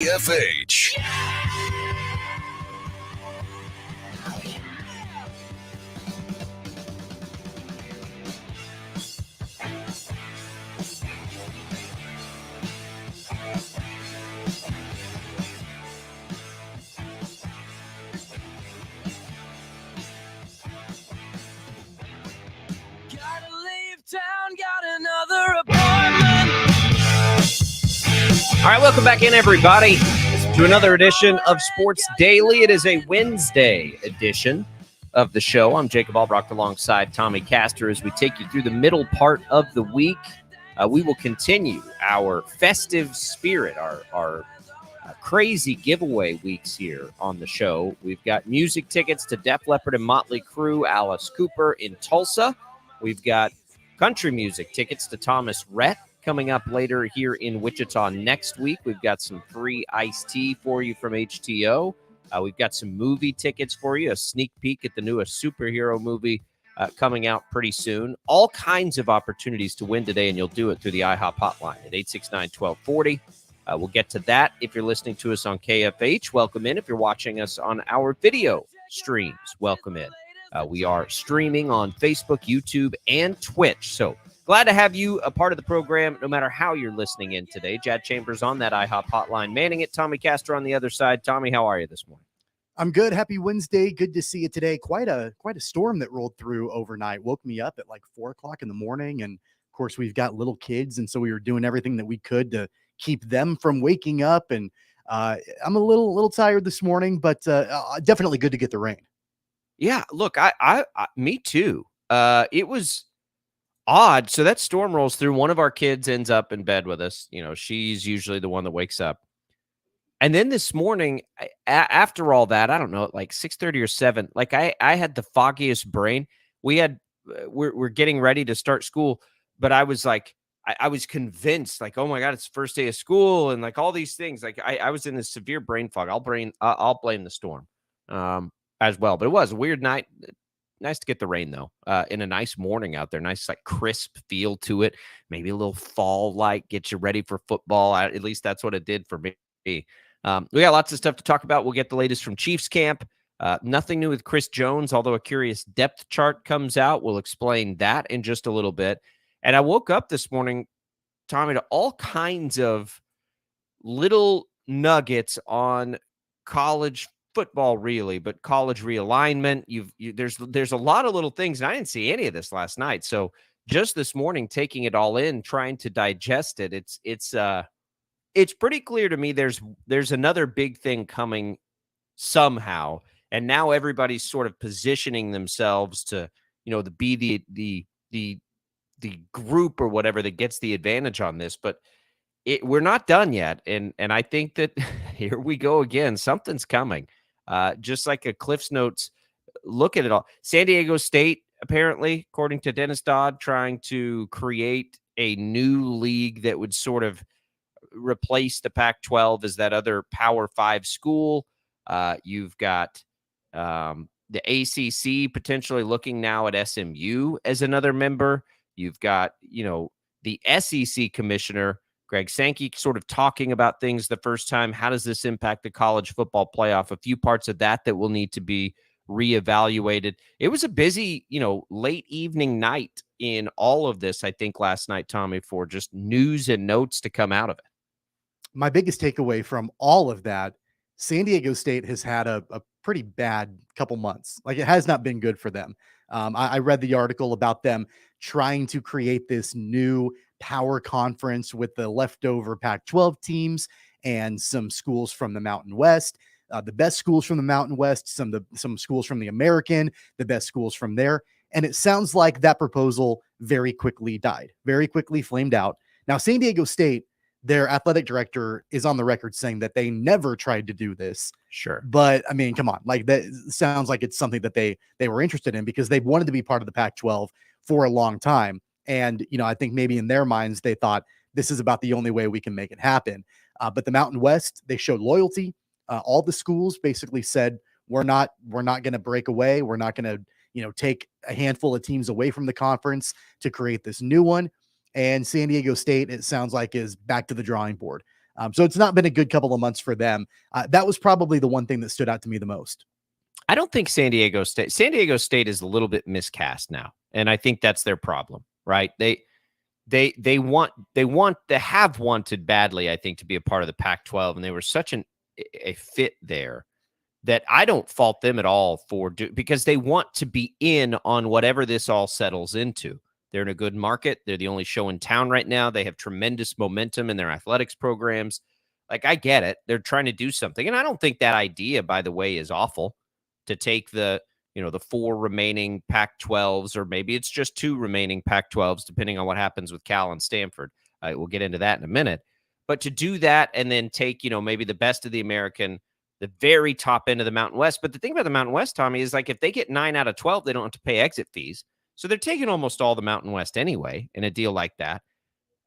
FH. Gotta leave town, got another appointment. All right, welcome back in, everybody, to another edition of Sports Daily. It is a Wednesday edition of the show. I'm Jacob Albracht alongside Tommy Castor as we take you through the middle part of the week. We will continue our festive spirit, our crazy giveaway weeks here on the show. We've got music tickets to Def Leppard and Motley Crue, Alice Cooper in Tulsa. We've got country music tickets to Thomas Rhett coming up later here in Wichita next week. We've got some free iced tea for you from HTO. We've got some movie tickets for you, a sneak peek at the newest superhero movie coming out pretty soon. All kinds of opportunities to win today, and you'll do it through the IHOP hotline at 869-1240. We'll get to that if you're listening to us on KFH. Welcome in. If you're watching us on our video streams, welcome in. We are streaming on Facebook, YouTube, and Twitch. So glad to have you a part of the program, no matter how you're listening in today. Jad Chambers on that IHOP hotline, manning it. Tommy Castor on the other side. Tommy, how are you this morning? I'm good. Happy Wednesday. Good to see you today. Quite a storm that rolled through overnight. Woke me up at like 4 o'clock in the morning. And of course, we've got little kids. And so we were doing everything that we could to keep them from waking up. And I'm a little tired this morning, but definitely good to get the rain. Yeah, look, I me too. It was odd. So that storm rolls through. One of our kids ends up in bed with us. You know, she's usually the one that wakes up. And then this morning, after all that, I don't know, like 6:30 or 7, like I had the foggiest brain. We're getting ready to start school, but I was like, I was convinced, like, oh my God, it's the first day of school, and like all these things. Like I was in this severe brain fog. I'll blame the storm as well. But it was a weird night. Nice to get the rain, though, in a nice morning out there. Nice, like, crisp feel to it. Maybe a little fall light, get you ready for football. At least that's what it did for me. We got lots of stuff to talk about. We'll get the latest from Chiefs camp. Nothing new with Chris Jones, although a curious depth chart comes out. We'll explain that in just a little bit. And I woke up this morning, Tommy, to all kinds of little nuggets on college football, really, but college realignment. There's a lot of little things, and I didn't see any of this last night. So just this morning, taking it all in, trying to digest it, it's pretty clear to me there's another big thing coming somehow, and now everybody's sort of positioning themselves to, be the group or whatever that gets the advantage on this. But we're not done yet, and I think that here we go again. Something's coming. Just like a Cliff's Notes look at it all. San Diego State, apparently, according to Dennis Dodd, trying to create a new league that would sort of replace the Pac-12 as that other Power 5 school. You've got the ACC potentially looking now at SMU as another member. You've got, the SEC commissioner, Greg Sankey, sort of talking about things the first time. How does this impact the college football playoff? A few parts of that will need to be reevaluated. It was a busy, late evening night in all of this, I think, last night, Tommy, for just news and notes to come out of it. My biggest takeaway from all of that, San Diego State has had a pretty bad couple months. Like, it has not been good for them. I read the article about them trying to create this new power conference with the leftover Pac-12 teams and some schools from the Mountain West, the best schools from the Mountain West, some schools from the American, the best schools from there. And it sounds like that proposal very quickly died, very quickly flamed out. Now, San Diego State, their athletic director is on the record saying that they never tried to do this. Sure. But I mean, come on, like, that sounds like it's something that they were interested in because they wanted to be part of the Pac-12 for a long time. And, I think maybe in their minds, they thought this is about the only way we can make it happen. But the Mountain West, they showed loyalty. All the schools basically said, we're not going to break away. We're not going to, take a handful of teams away from the conference to create this new one. And San Diego State, it sounds like, is back to the drawing board. So it's not been a good couple of months for them. That was probably the one thing that stood out to me the most. I don't think San Diego State is a little bit miscast now, and I think that's their problem, right? They have wanted badly, I think, to be a part of the Pac-12, and they were such a fit there that I don't fault them at all because they want to be in on whatever this all settles into. They're in a good market. They're the only show in town right now. They have tremendous momentum in their athletics programs. Like, I get it. They're trying to do something. And I don't think that idea, by the way, is awful, to take the 4 remaining Pac-12s, or maybe it's just 2 remaining Pac-12s, depending on what happens with Cal and Stanford. We'll get into that in a minute. But to do that and then take, maybe the best of the American, the very top end of the Mountain West. But the thing about the Mountain West, Tommy, is like if they get 9 out of 12, they don't have to pay exit fees. So they're taking almost all the Mountain West anyway in a deal like that.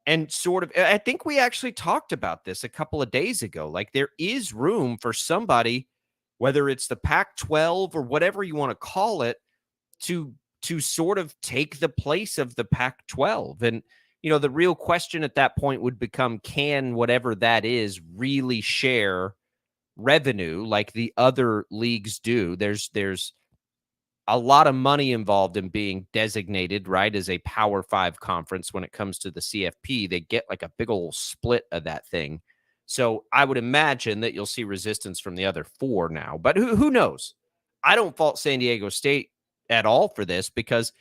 And sort of, I think we actually talked about this a couple of days ago. Like, there is room for somebody, whether it's the Pac-12 or whatever you want to call it, to sort of take the place of the Pac-12. And, the real question at that point would become, can whatever that is really share revenue like the other leagues do? There's a lot of money involved in being designated, right, as a Power 5 conference. When it comes to the CFP, they get like a big old split of that thing. So I would imagine that you'll see resistance from the other 4 now. But who knows? I don't fault San Diego State at all for this, because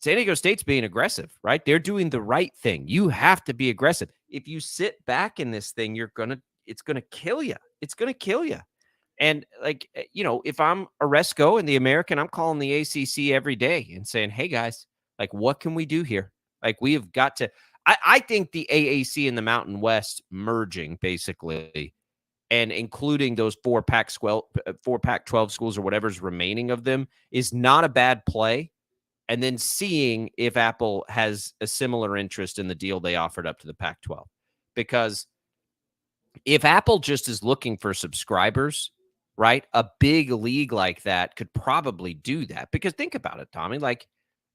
San Diego State's being aggressive, right? They're doing the right thing. You have to be aggressive. If you sit back in this thing, it's going to kill you. It's going to kill you. And like, if I'm Oresco and the American, I'm calling the ACC every day and saying, hey guys, like, what can we do here? Like, we have got to, I think the AAC and the Mountain West merging, basically, and including those 4 Pac-12 schools or whatever's remaining of them, is not a bad play. And then seeing if Apple has a similar interest in the deal they offered up to the Pac-12. Because if Apple just is looking for subscribers, right, a big league like that could probably do that. Because think about it, Tommy, like,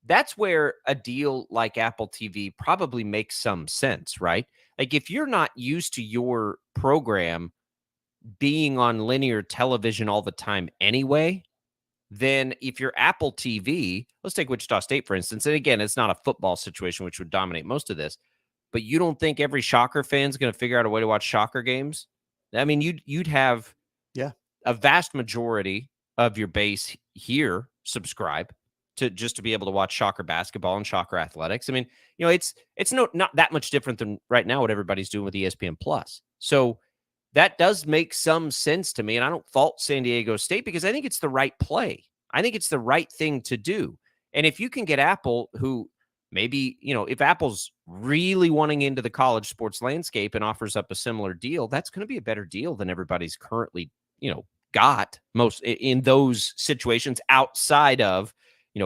that's where a deal like Apple TV probably makes some sense, right? Like, if you're not used to your program being on linear television all the time anyway, then if you're Apple TV, let's take Wichita State, for instance. And again, it's not a football situation, which would dominate most of this, but you don't think every Shocker fan's going to figure out a way to watch Shocker games? I mean, you'd have a vast majority of your base here subscribe to be able to watch Shocker basketball and Shocker athletics. I mean, it's not that much different than right now what everybody's doing with ESPN Plus. So that does make some sense to me, and I don't fault San Diego State, because I think it's the right play. I think it's the right thing to do. And if you can get Apple, who maybe, if Apple's really wanting into the college sports landscape and offers up a similar deal, that's going to be a better deal than everybody's currently, got most in those situations outside of,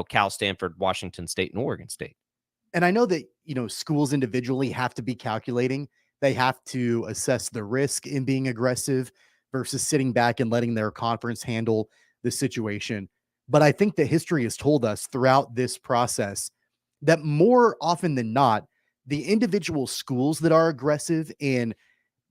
Cal, Stanford, Washington State, and Oregon State. And I know that, schools individually have to be calculating. They have to assess the risk in being aggressive versus sitting back and letting their conference handle the situation. But I think that history has told us throughout this process that more often than not, the individual schools that are aggressive in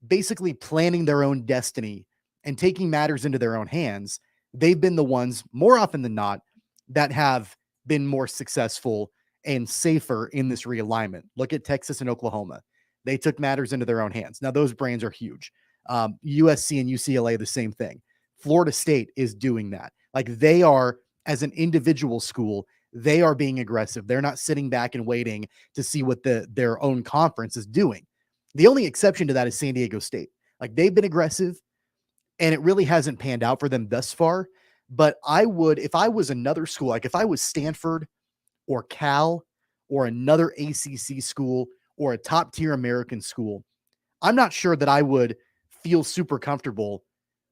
basically planning their own destiny and taking matters into their own hands, they've been the ones more often than not that have been more successful and safer in this realignment. Look at Texas and Oklahoma. They took matters into their own hands. Now, those brands are huge. USC and UCLA, the same thing. Florida State is doing that. Like, they are, as an individual school, they are being aggressive. They're not sitting back and waiting to see what their own conference is doing. The only exception to that is San Diego State. Like, they've been aggressive, and it really hasn't panned out for them thus far. But I would, if I was another school, like if I was Stanford or Cal or another ACC school or a top tier American school, I'm not sure that I would feel super comfortable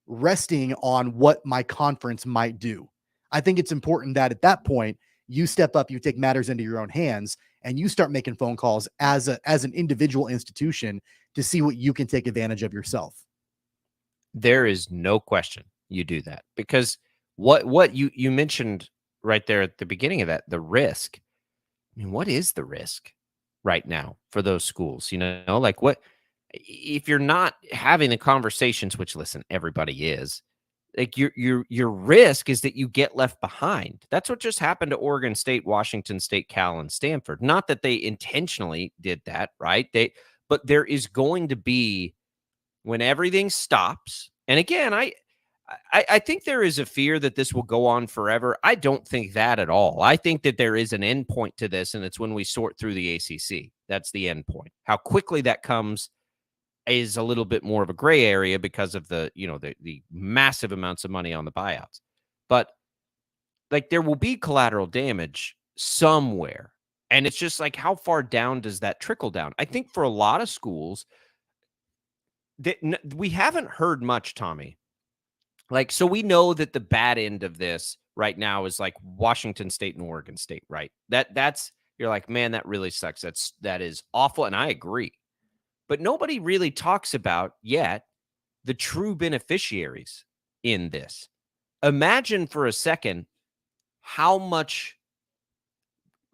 resting on what my conference might do. I think it's important that at that point, you step up, you take matters into your own hands, and you start making phone calls as an individual institution to see what you can take advantage of yourself. There is no question you do that, because what you mentioned right there at the beginning of that, the risk. I mean, what is the risk right now for those schools? Like, what? if you're not having the conversations, which listen, everybody is, like your risk is that you get left behind. That's what just happened to Oregon State, Washington State, Cal, and Stanford. Not that they intentionally did that, right? But there is going to be, when everything stops. And again, I think there is a fear that this will go on forever. I don't think that at all. I think that there is an end point to this, and it's when we sort through the ACC. That's the end point. How quickly that comes is a little bit more of a gray area because of the massive amounts of money on the buyouts. But like, there will be collateral damage somewhere. And it's just like, how far down does that trickle down? I think for a lot of schools, we haven't heard much, Tommy. Like, so we know that the bad end of this right now is like Washington State and Oregon State, right? That's you're like, man, that really sucks. That is awful. And I agree. But nobody really talks about yet the true beneficiaries in this. Imagine for a second how much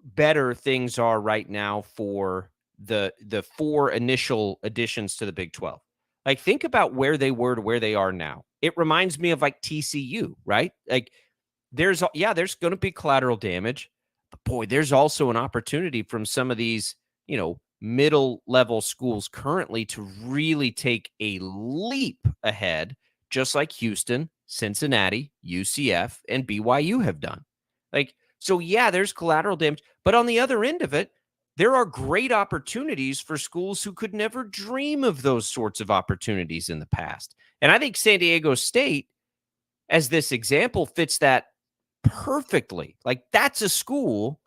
better things are right now for the 4 initial additions to the Big 12. Like, think about where they were to where they are now. It reminds me of like TCU, right? Like, there's going to be collateral damage, but boy, there's also an opportunity from some of these, middle level schools currently to really take a leap ahead, just like Houston, Cincinnati, UCF, and BYU have done. Like, so yeah, there's collateral damage, but on the other end of it, there are great opportunities for schools who could never dream of those sorts of opportunities in the past. And I think San Diego State, as this example, fits that perfectly. Like, that's a school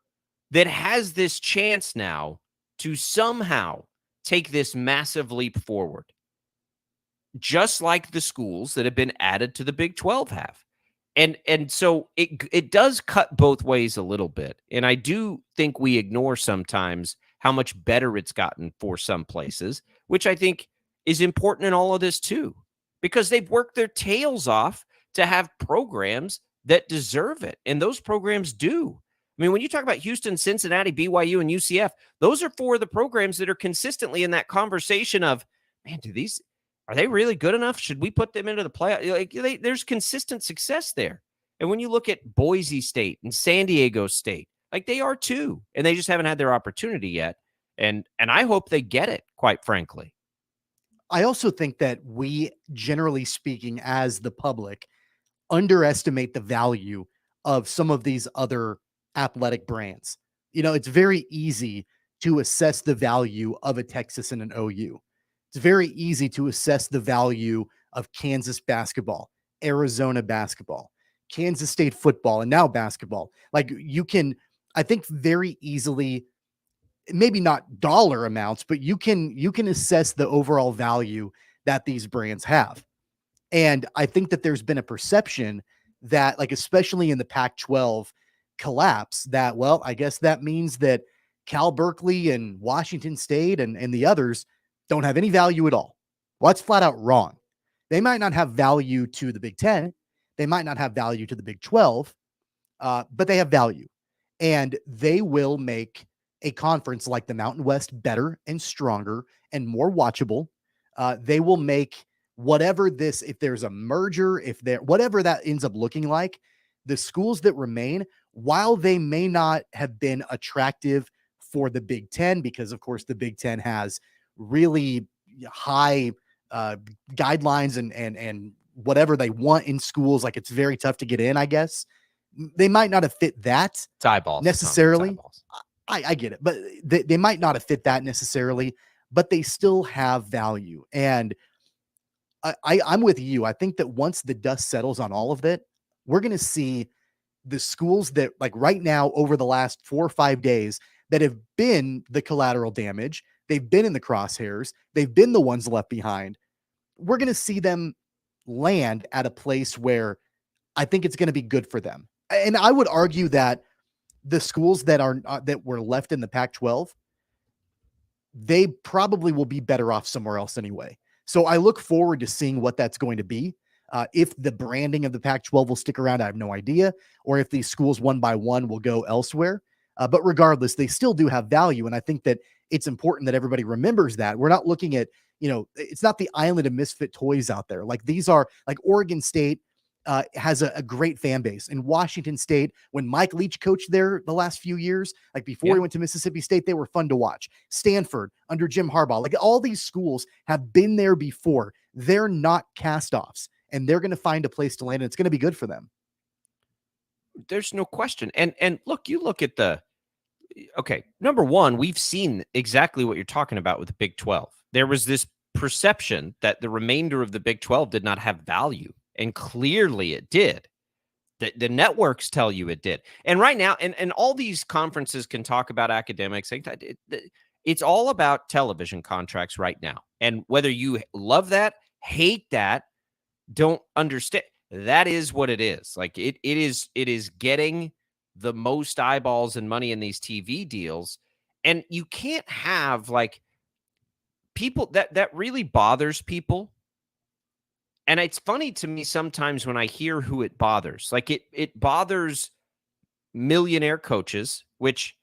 that has this chance now to somehow take this massive leap forward, just like the schools that have been added to the Big 12 have. And so it does cut both ways a little bit. And I do think we ignore sometimes how much better it's gotten for some places, which I think is important in all of this too, because they've worked their tails off to have programs that deserve it. And those programs do. I mean, when you talk about Houston, Cincinnati, BYU, and UCF, those are 4 of the programs that are consistently in that conversation of, man, are they really good enough? Should we put them into the playoff? Like, there's consistent success there. And when you look at Boise State and San Diego State, like, they are too, and they just haven't had their opportunity yet. And I hope they get it, quite frankly. I also think that we, generally speaking, as the public, underestimate the value of some of these other athletic brands. It's very easy to assess the value of a Texas and an OU. It's very easy to assess the value of Kansas basketball, Arizona basketball, Kansas State football, and now basketball. Like, you can, I think, very easily, maybe not dollar amounts, but you can assess the overall value that these brands have. And I think that there's been a perception that, like, especially in the Pac-12 collapse, that, well, I guess that means that Cal Berkeley and Washington State and the others don't have any value at all. Well, that's flat out wrong. They might not have value to the Big 10. They might not have value to the Big 12, but they have value. And they will make a conference like the Mountain West better and stronger and more watchable. They will make whatever this, if there's a merger, whatever that ends up looking like, the schools that remain, while they may not have been attractive for the Big 10, because of course the Big 10 has really high guidelines and whatever they want in schools, like, it's very tough to get in, I guess. They might not have fit that it's eyeballs, necessarily. It's eyeballs. I get it, but they might not have fit that necessarily, but they still have value. And I'm with you. I think that once the dust settles on all of that, we're going to see the schools that, like, right now, over the last 4 or 5 days, that have been the collateral damage, they've been in the crosshairs, they've been the ones left behind. We're going to see them land at a place where I think it's going to be good for them. And I would argue that the schools that were left in the Pac-12, they probably will be better off somewhere else anyway. So I look forward to seeing what that's going to be. If the branding of the Pac-12 will stick around, I have no idea. Or if these schools one by one will go elsewhere. But regardless, they still do have value. And I think that it's important that everybody remembers that. We're not looking at, it's not the island of misfit toys out there. Like these are like Oregon State has a great fan base. In Washington State, when Mike Leach coached there the last few years, like before he went to Mississippi State, they were fun to watch. Stanford under Jim Harbaugh, like all these schools have been there before. They're not cast-offs, and they're going to find a place to land, and it's going to be good for them. There's no question. And look, you look at okay, number one, we've seen exactly what you're talking about with the Big 12. There was this perception that the remainder of the Big 12 did not have value, and clearly it did. The networks tell you it did. And right now, and all these conferences can talk about academics. It's all about television contracts right now. And whether you love that, hate that, don't understand, that is what it is. Like it is getting the most eyeballs and money in these TV deals. And you can't have like people that really bothers people. And it's funny to me sometimes when I hear who it bothers. Like it bothers millionaire coaches, which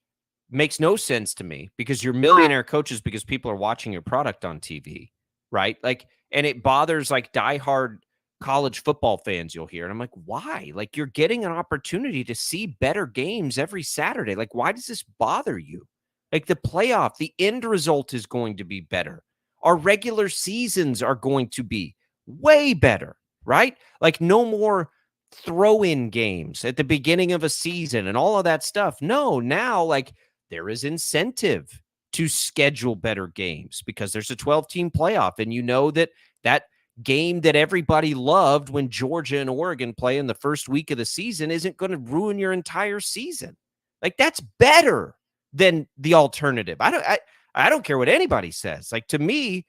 makes no sense to me because you're millionaire coaches because people are watching your product on TV, right? Like, and it bothers like diehard college football fans you'll hear. And I'm like, why? Like you're getting an opportunity to see better games every Saturday. Like, why does this bother you? Like the playoff, the end result is going to be better. Our regular seasons are going to be way better, right? Like no more throw-in games at the beginning of a season and all of that stuff. No, now like there is incentive to schedule better games because there's a 12-team playoff. And you know that game that everybody loved when Georgia and Oregon play in the first week of the season isn't going to ruin your entire season. Like that's better than the alternative. I don't care what anybody says. Like to me,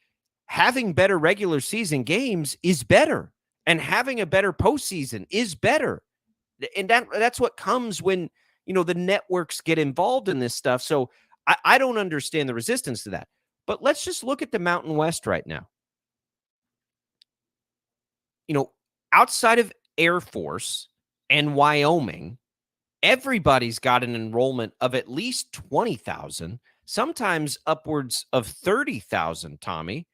having better regular season games is better, and having a better postseason is better. And that's what comes when, the networks get involved in this stuff. So I don't understand the resistance to that. But let's just look at the Mountain West right now. Outside of Air Force and Wyoming, everybody's got an enrollment of at least 20,000, sometimes upwards of 30,000, Tommy.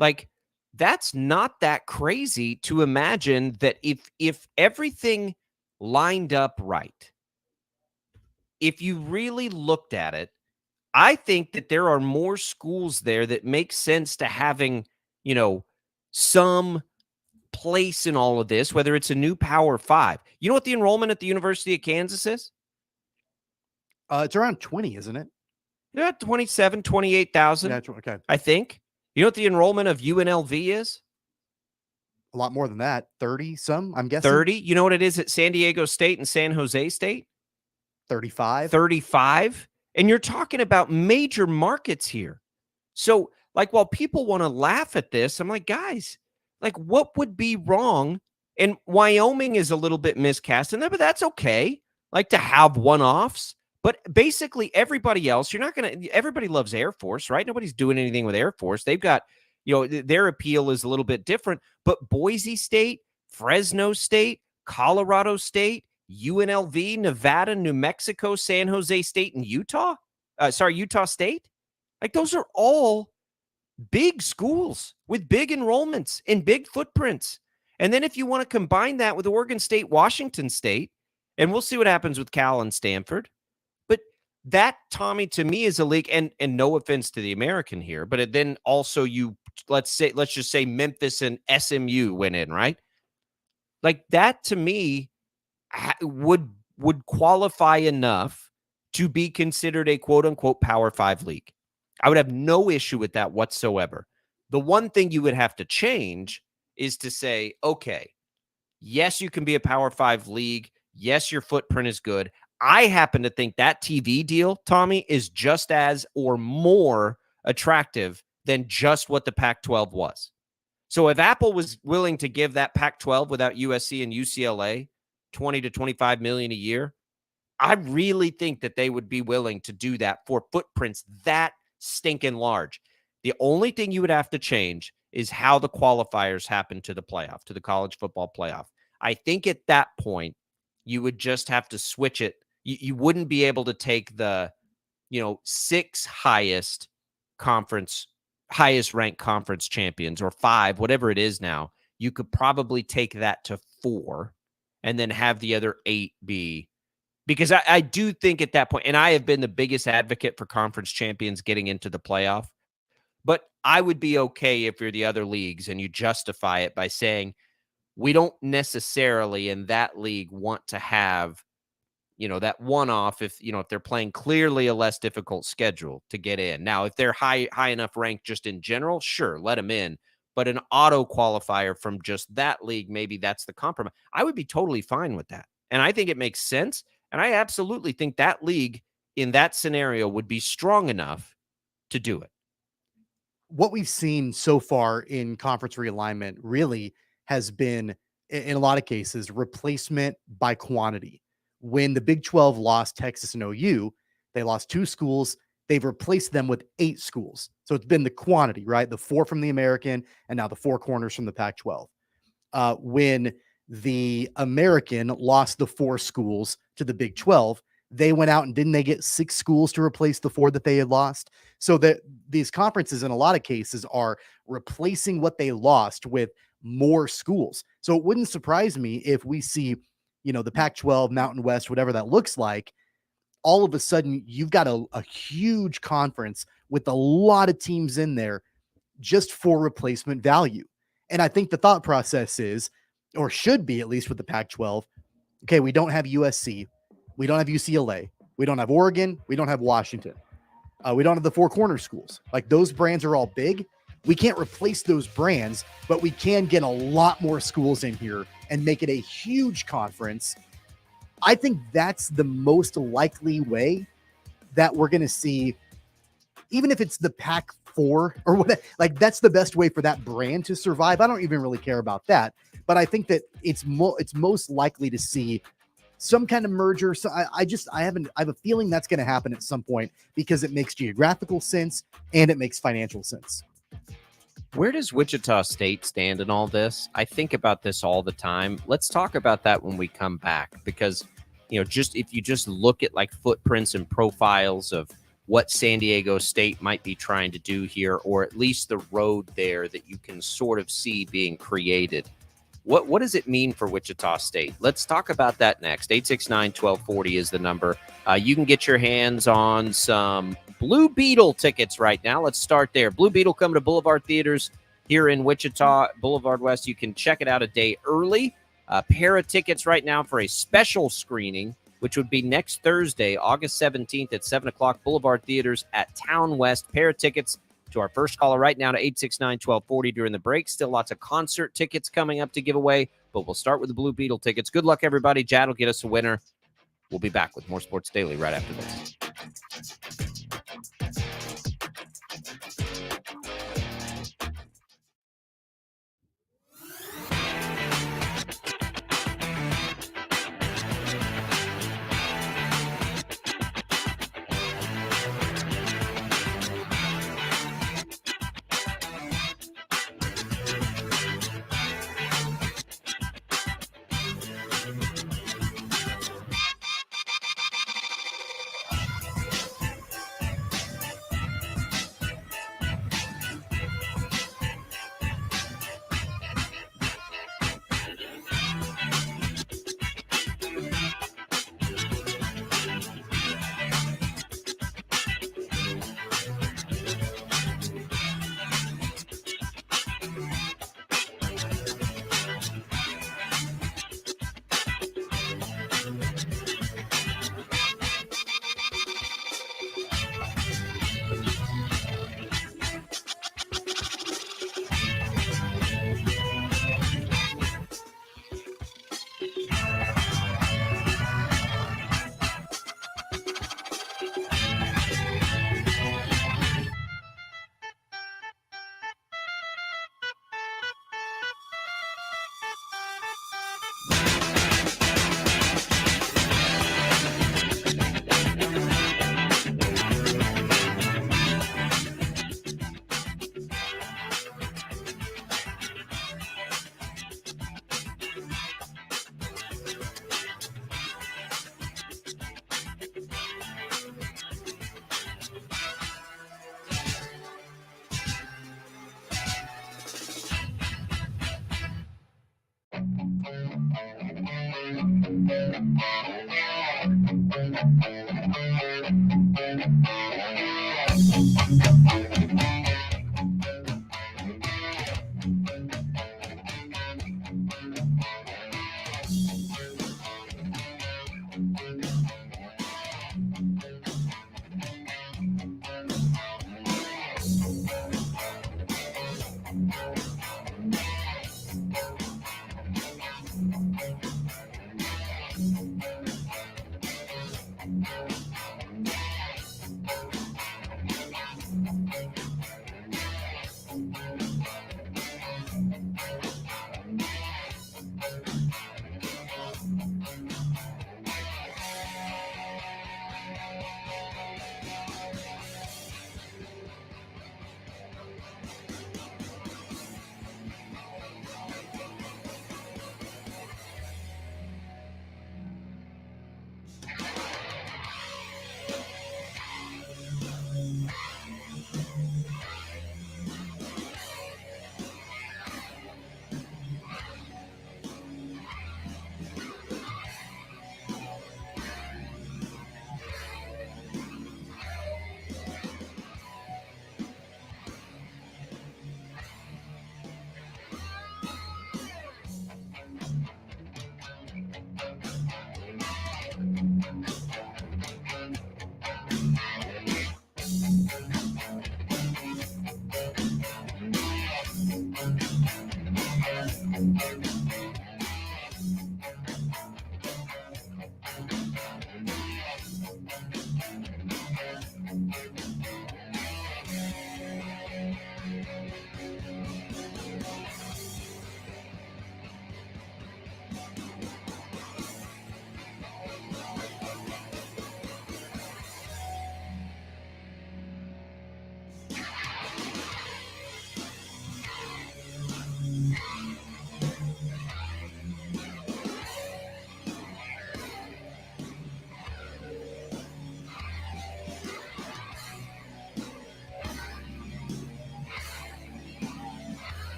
Like, that's not that crazy to imagine that if everything lined up right, if you really looked at it, I think that there are more schools there that make sense to having, some place in all of this, whether it's a new Power 5. You know what the enrollment at the University of Kansas is? It's around 20, isn't it? Yeah, 27, 28,000. Yeah, okay. I think. You know what the enrollment of UNLV is? A lot more than that. 30 some, I'm guessing. 30. You know what it is at San Diego State and San Jose State? 35. 35. And you're talking about major markets here. So, like, while people want to laugh at this, I'm like, guys, like, what would be wrong? And Wyoming is a little bit miscast in there, but that's okay. Like, to have one-offs. But basically, everybody else, everybody loves Air Force, right? Nobody's doing anything with Air Force. They've got, their appeal is a little bit different. But Boise State, Fresno State, Colorado State, UNLV, Nevada, New Mexico, San Jose State, and Utah State. Like, those are all big schools with big enrollments and big footprints. And then if you want to combine that with Oregon State, Washington State, and we'll see what happens with Cal and Stanford. But that, Tommy, to me is a league, and no offense to the American here, but then also let's just say Memphis and SMU went in, right? Like that to me would qualify enough to be considered a quote unquote Power 5 league. I would have no issue with that whatsoever. The one thing you would have to change is to say, okay, yes, you can be a Power 5 league. Yes, your footprint is good. I happen to think that TV deal, Tommy, is just as or more attractive than just what the Pac-12 was. So if Apple was willing to give that Pac-12 without USC and UCLA 20 to 25 million a year, I really think that they would be willing to do that for footprints that stinking large. The only thing you would have to change is how the qualifiers happen to the playoff, to the college football playoff. I think at that point, you would just have to switch it. You wouldn't be able to take the, 6 highest conference highest ranked conference champions, or 5, whatever it is now, you could probably take that to 4 and then have the other 8 be, because I do think at that point, and I have been the biggest advocate for conference champions getting into the playoff, but I would be okay if you're the other leagues and you justify it by saying, we don't necessarily in that league want to have, that one-off if they're playing clearly a less difficult schedule to get in. Now, if they're high enough ranked just in general, sure, let them in. But an auto qualifier from just that league, maybe that's the compromise. I would be totally fine with that. And I think it makes sense. And I absolutely think that league in that scenario would be strong enough to do it. What we've seen so far in conference realignment really has been, in a lot of cases, replacement by quantity. When the Big 12 lost Texas and OU, they lost 2 schools. They've replaced them with 8 schools. So it's been the quantity, right? The 4 from the American and now the 4 corners from the Pac-12. When the American lost the 4 schools to the Big 12, they went out and didn't they get 6 schools to replace the 4 that they had lost? So that these conferences in a lot of cases are replacing what they lost with more schools. So it wouldn't surprise me if we see, the Pac-12, Mountain West, whatever that looks like, all of a sudden you've got a huge conference with a lot of teams in there just for replacement value. And I think the thought process is, or should be at least with the Pac-12, okay, we don't have USC. We don't have UCLA. We don't have Oregon. We don't have Washington. We don't have the 4 corner schools. Like, those brands are all big. We can't replace those brands, but we can get a lot more schools in here and make it a huge conference. I think that's the most likely way that we're going to see, even if it's the Pac-4 or what, like, that's the best way for that brand to survive. I don't even really care about that, but I think that it's most likely to see some kind of merger. So I have a feeling that's going to happen at some point because it makes geographical sense and it makes financial sense. Where does Wichita State stand in all this? I think about this all the time. Let's talk about that when we come back, because, just if you just look at like footprints and profiles of what San Diego State might be trying to do here, or at least the road there that you can sort of see being created. What does it mean for Wichita State? Let's talk about that next. 869-1240 is the number. You can get your hands on some Blue Beetle tickets right now. Let's start there. Blue Beetle coming to Boulevard Theaters here in Wichita, Boulevard West. You can check it out a day early. A pair of tickets right now for a special screening, which would be next Thursday, August 17th at 7 o'clock, Boulevard Theaters at Town West. Pair of tickets to our first caller right now to 869-1240 during the break. Still lots of concert tickets coming up to give away, but we'll start with the Blue Beetle tickets. Good luck, everybody. Jad will get us a winner. We'll be back with more Sports Daily right after this.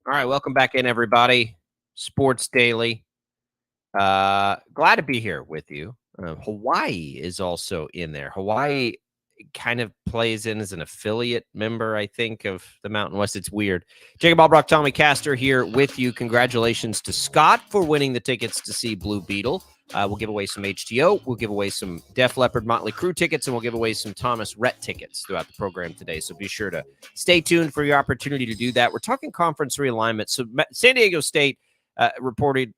All right, welcome back in, everybody. Sports Daily. Glad to be here with you. Hawaii is also in there. Hawaii kind of plays in as an affiliate member, I think, of the Mountain West. It's weird. Jacob Albracht, Tommy Castor here with you. Congratulations to Scott for winning the tickets to see Blue Beetle. We'll give away some HTO. We'll give away some Def Leppard Motley Crue tickets, and we'll give away some Thomas Rhett tickets throughout the program today. So be sure to stay tuned for your opportunity to do that. We're talking conference realignment. So San Diego State reported,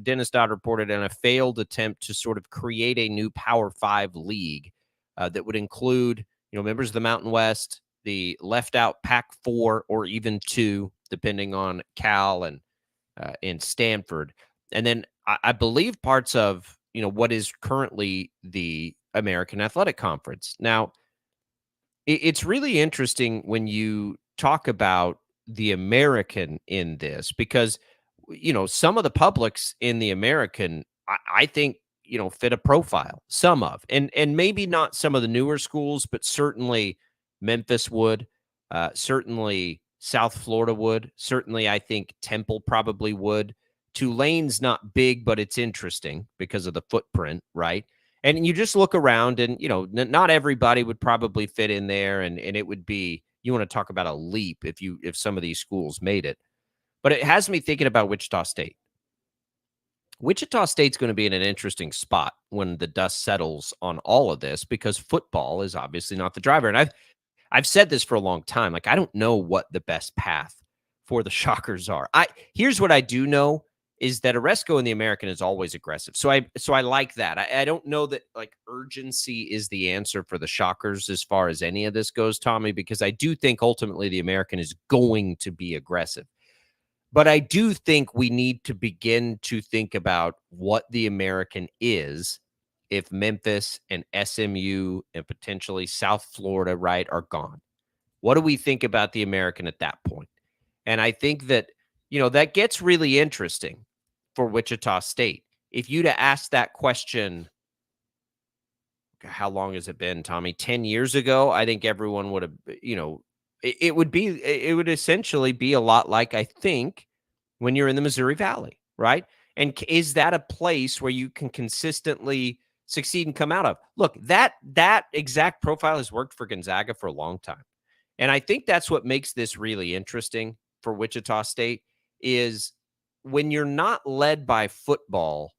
Dennis Dodd reported on a failed attempt to sort of create a new Power 5 league that would include, members of the Mountain West, the left out Pac-4 or even 2, depending on Cal and Stanford. And then I believe parts of, what is currently the American Athletic Conference. Now, it's really interesting when you talk about the American in this, because, some of the publics in the American, I think, fit a profile, some of, and maybe not some of the newer schools, but certainly Memphis would, certainly South Florida would, certainly I think Temple probably would, Tulane's not big, but it's interesting because of the footprint, right? And you just look around and, not everybody would probably fit in there. And it would be, you want to talk about a leap if some of these schools made it. But it has me thinking about Wichita State. Wichita State's going to be in an interesting spot when the dust settles on all of this because football is obviously not the driver. And I've said this for a long time. Like, I don't know what the best path for the Shockers are. Here's what I do know is that Oresco in the American is always aggressive. So I like that. I don't know that like urgency is the answer for the Shockers as far as any of this goes, Tommy, because I do think ultimately the American is going to be aggressive. But I do think we need to begin to think about what the American is if Memphis and SMU and potentially South Florida, right, are gone. What do we think about the American at that point? And I think that, that gets really interesting for Wichita State. If you'd have asked that question, how long has it been, Tommy? 10 years ago, I think everyone would have, it would essentially be a lot like, I think, when you're in the Missouri Valley, right? And is that a place where you can consistently succeed and come out of? Look, that exact profile has worked for Gonzaga for a long time. And I think that's what makes this really interesting for Wichita State is when you're not led by football,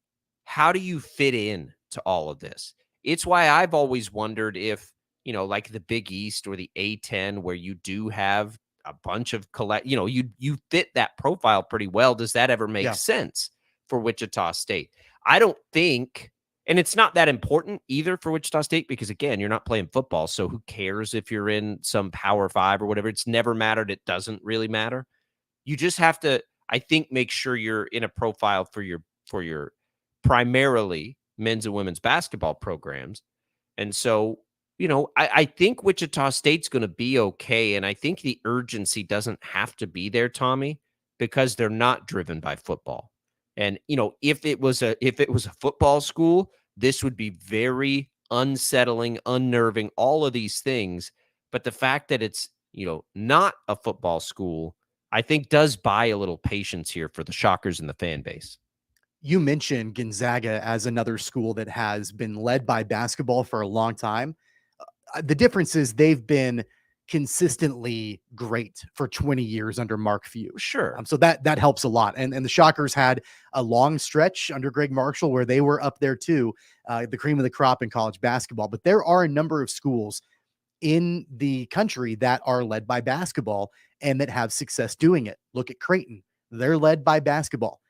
how do you fit in to all of this? It's why I've always wondered if, like the Big East or the A-10, where you do have a bunch of you fit that profile pretty well. Does that ever make sense for Wichita State? I don't think, and it's not that important either for Wichita State because, again, you're not playing football. So who cares if you're in some Power 5 or whatever? It's never mattered. It doesn't really matter. You just have to, I think, make sure you're in a profile for your primarily men's and women's basketball programs. And so, I think Wichita State's going to be okay. And I think the urgency doesn't have to be there, Tommy, because they're not driven by football. And, if it was a football school, this would be very unsettling, unnerving, all of these things. But the fact that it's, not a football school, I think does buy a little patience here for the Shockers and the fan base. You mentioned Gonzaga as another school that has been led by basketball for a long time. The difference is they've been consistently great for 20 years under Mark Few. Sure. So that helps a lot. And the Shockers had a long stretch under Greg Marshall where they were up there too, the cream of the crop in college basketball. But there are a number of schools in the country that are led by basketball and that have success doing it. Look at Creighton. They're led by basketball.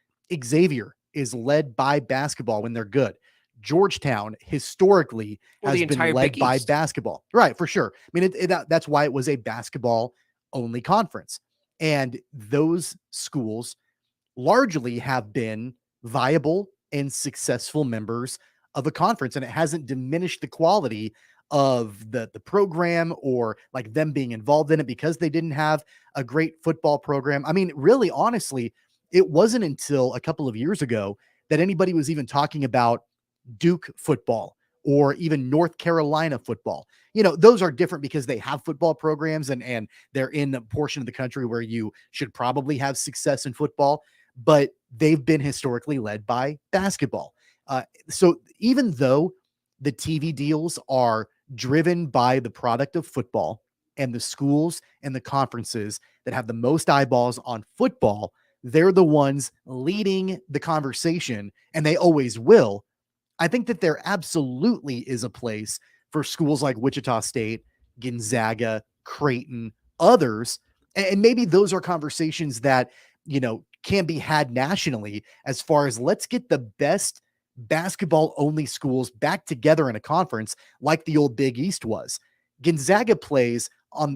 Xavier is led by basketball when they're good. Georgetown historically has been led by basketball. Right, for sure. I mean, that's why it was a basketball only conference. And those schools largely have been viable and successful members of a conference. And it hasn't diminished the quality of the program or like them being involved in it because they didn't have a great football program. I mean, really, honestly, it wasn't until a couple of years ago that anybody was even talking about Duke football or even North Carolina football. Those are different because they have football programs and they're in a portion of the country where you should probably have success in football, but they've been historically led by basketball. So even though the TV deals are driven by the product of football and the schools and the conferences that have the most eyeballs on football, they're the ones leading the conversation, and they always will. I think that there absolutely is a place for schools like Wichita State, Gonzaga, Creighton, others. And maybe those are conversations that, can be had nationally as far as let's get the best basketball only schools back together in a conference like the old Big East was. Gonzaga plays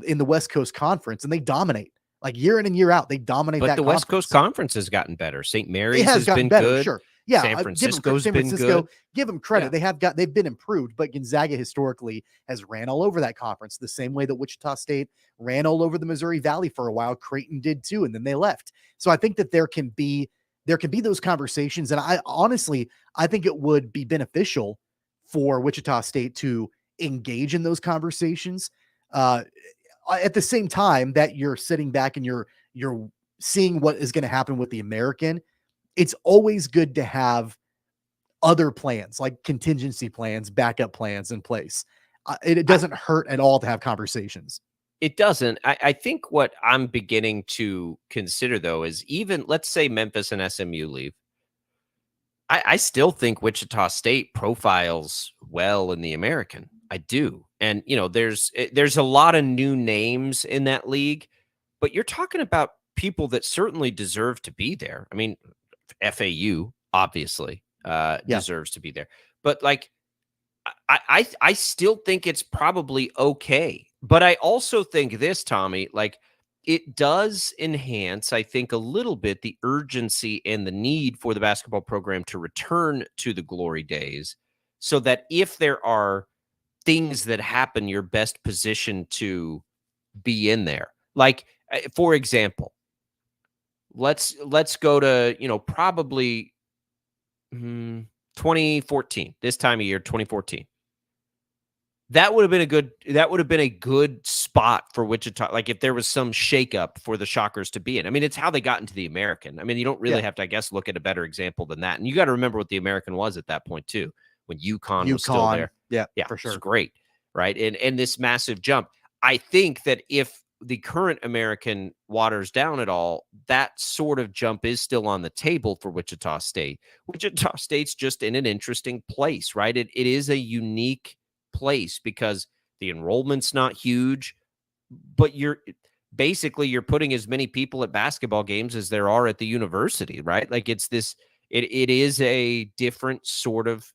in the West Coast Conference and they dominate. Like year in and year out, they dominate that conference. But the West Coast Conference has gotten better. St. Mary's has gotten been better, good. Sure. Yeah, San Francisco's been good. Give them credit. Yeah. They've been improved, but Gonzaga historically has ran all over that conference the same way that Wichita State ran all over the Missouri Valley for a while. Creighton did too, and then they left. So I think that there can be those conversations, and I think it would be beneficial for Wichita State to engage in those conversations. At the same time that you're sitting back and you're seeing what is going to happen with the American, it's always good to have other plans, like contingency plans, backup plans in place. It doesn't hurt at all to have conversations. It doesn't. I think what I'm beginning to consider, though, is even let's say Memphis and SMU leave. I still think Wichita State profiles well in the American. I do. And, there's a lot of new names in that league, but you're talking about people that certainly deserve to be there. I mean, FAU obviously deserves to be there. But like I still think it's probably okay. But I also think this, Tommy, like it does enhance, I think, a little bit the urgency and the need for the basketball program to return to the glory days so that if there are things that happen, you're best positioned to be in there. Like, for example, let's go to, probably 2014, this time of year, 2014. That would have been a good spot for Wichita. Like if there was some shakeup for the Shockers to be in. I mean, it's how they got into the American. I mean, you don't really have to, I guess, look at a better example than that. And you got to remember what the American was at that point too, when UConn was still there. Yeah, for sure. It's great. Right. And this massive jump. I think that if the current American waters down at all, that sort of jump is still on the table for Wichita State. Wichita State's just in an interesting place, right? It is a unique place because the enrollment's not huge, but you're putting as many people at basketball games as there are at the university, right? Like it is a different sort of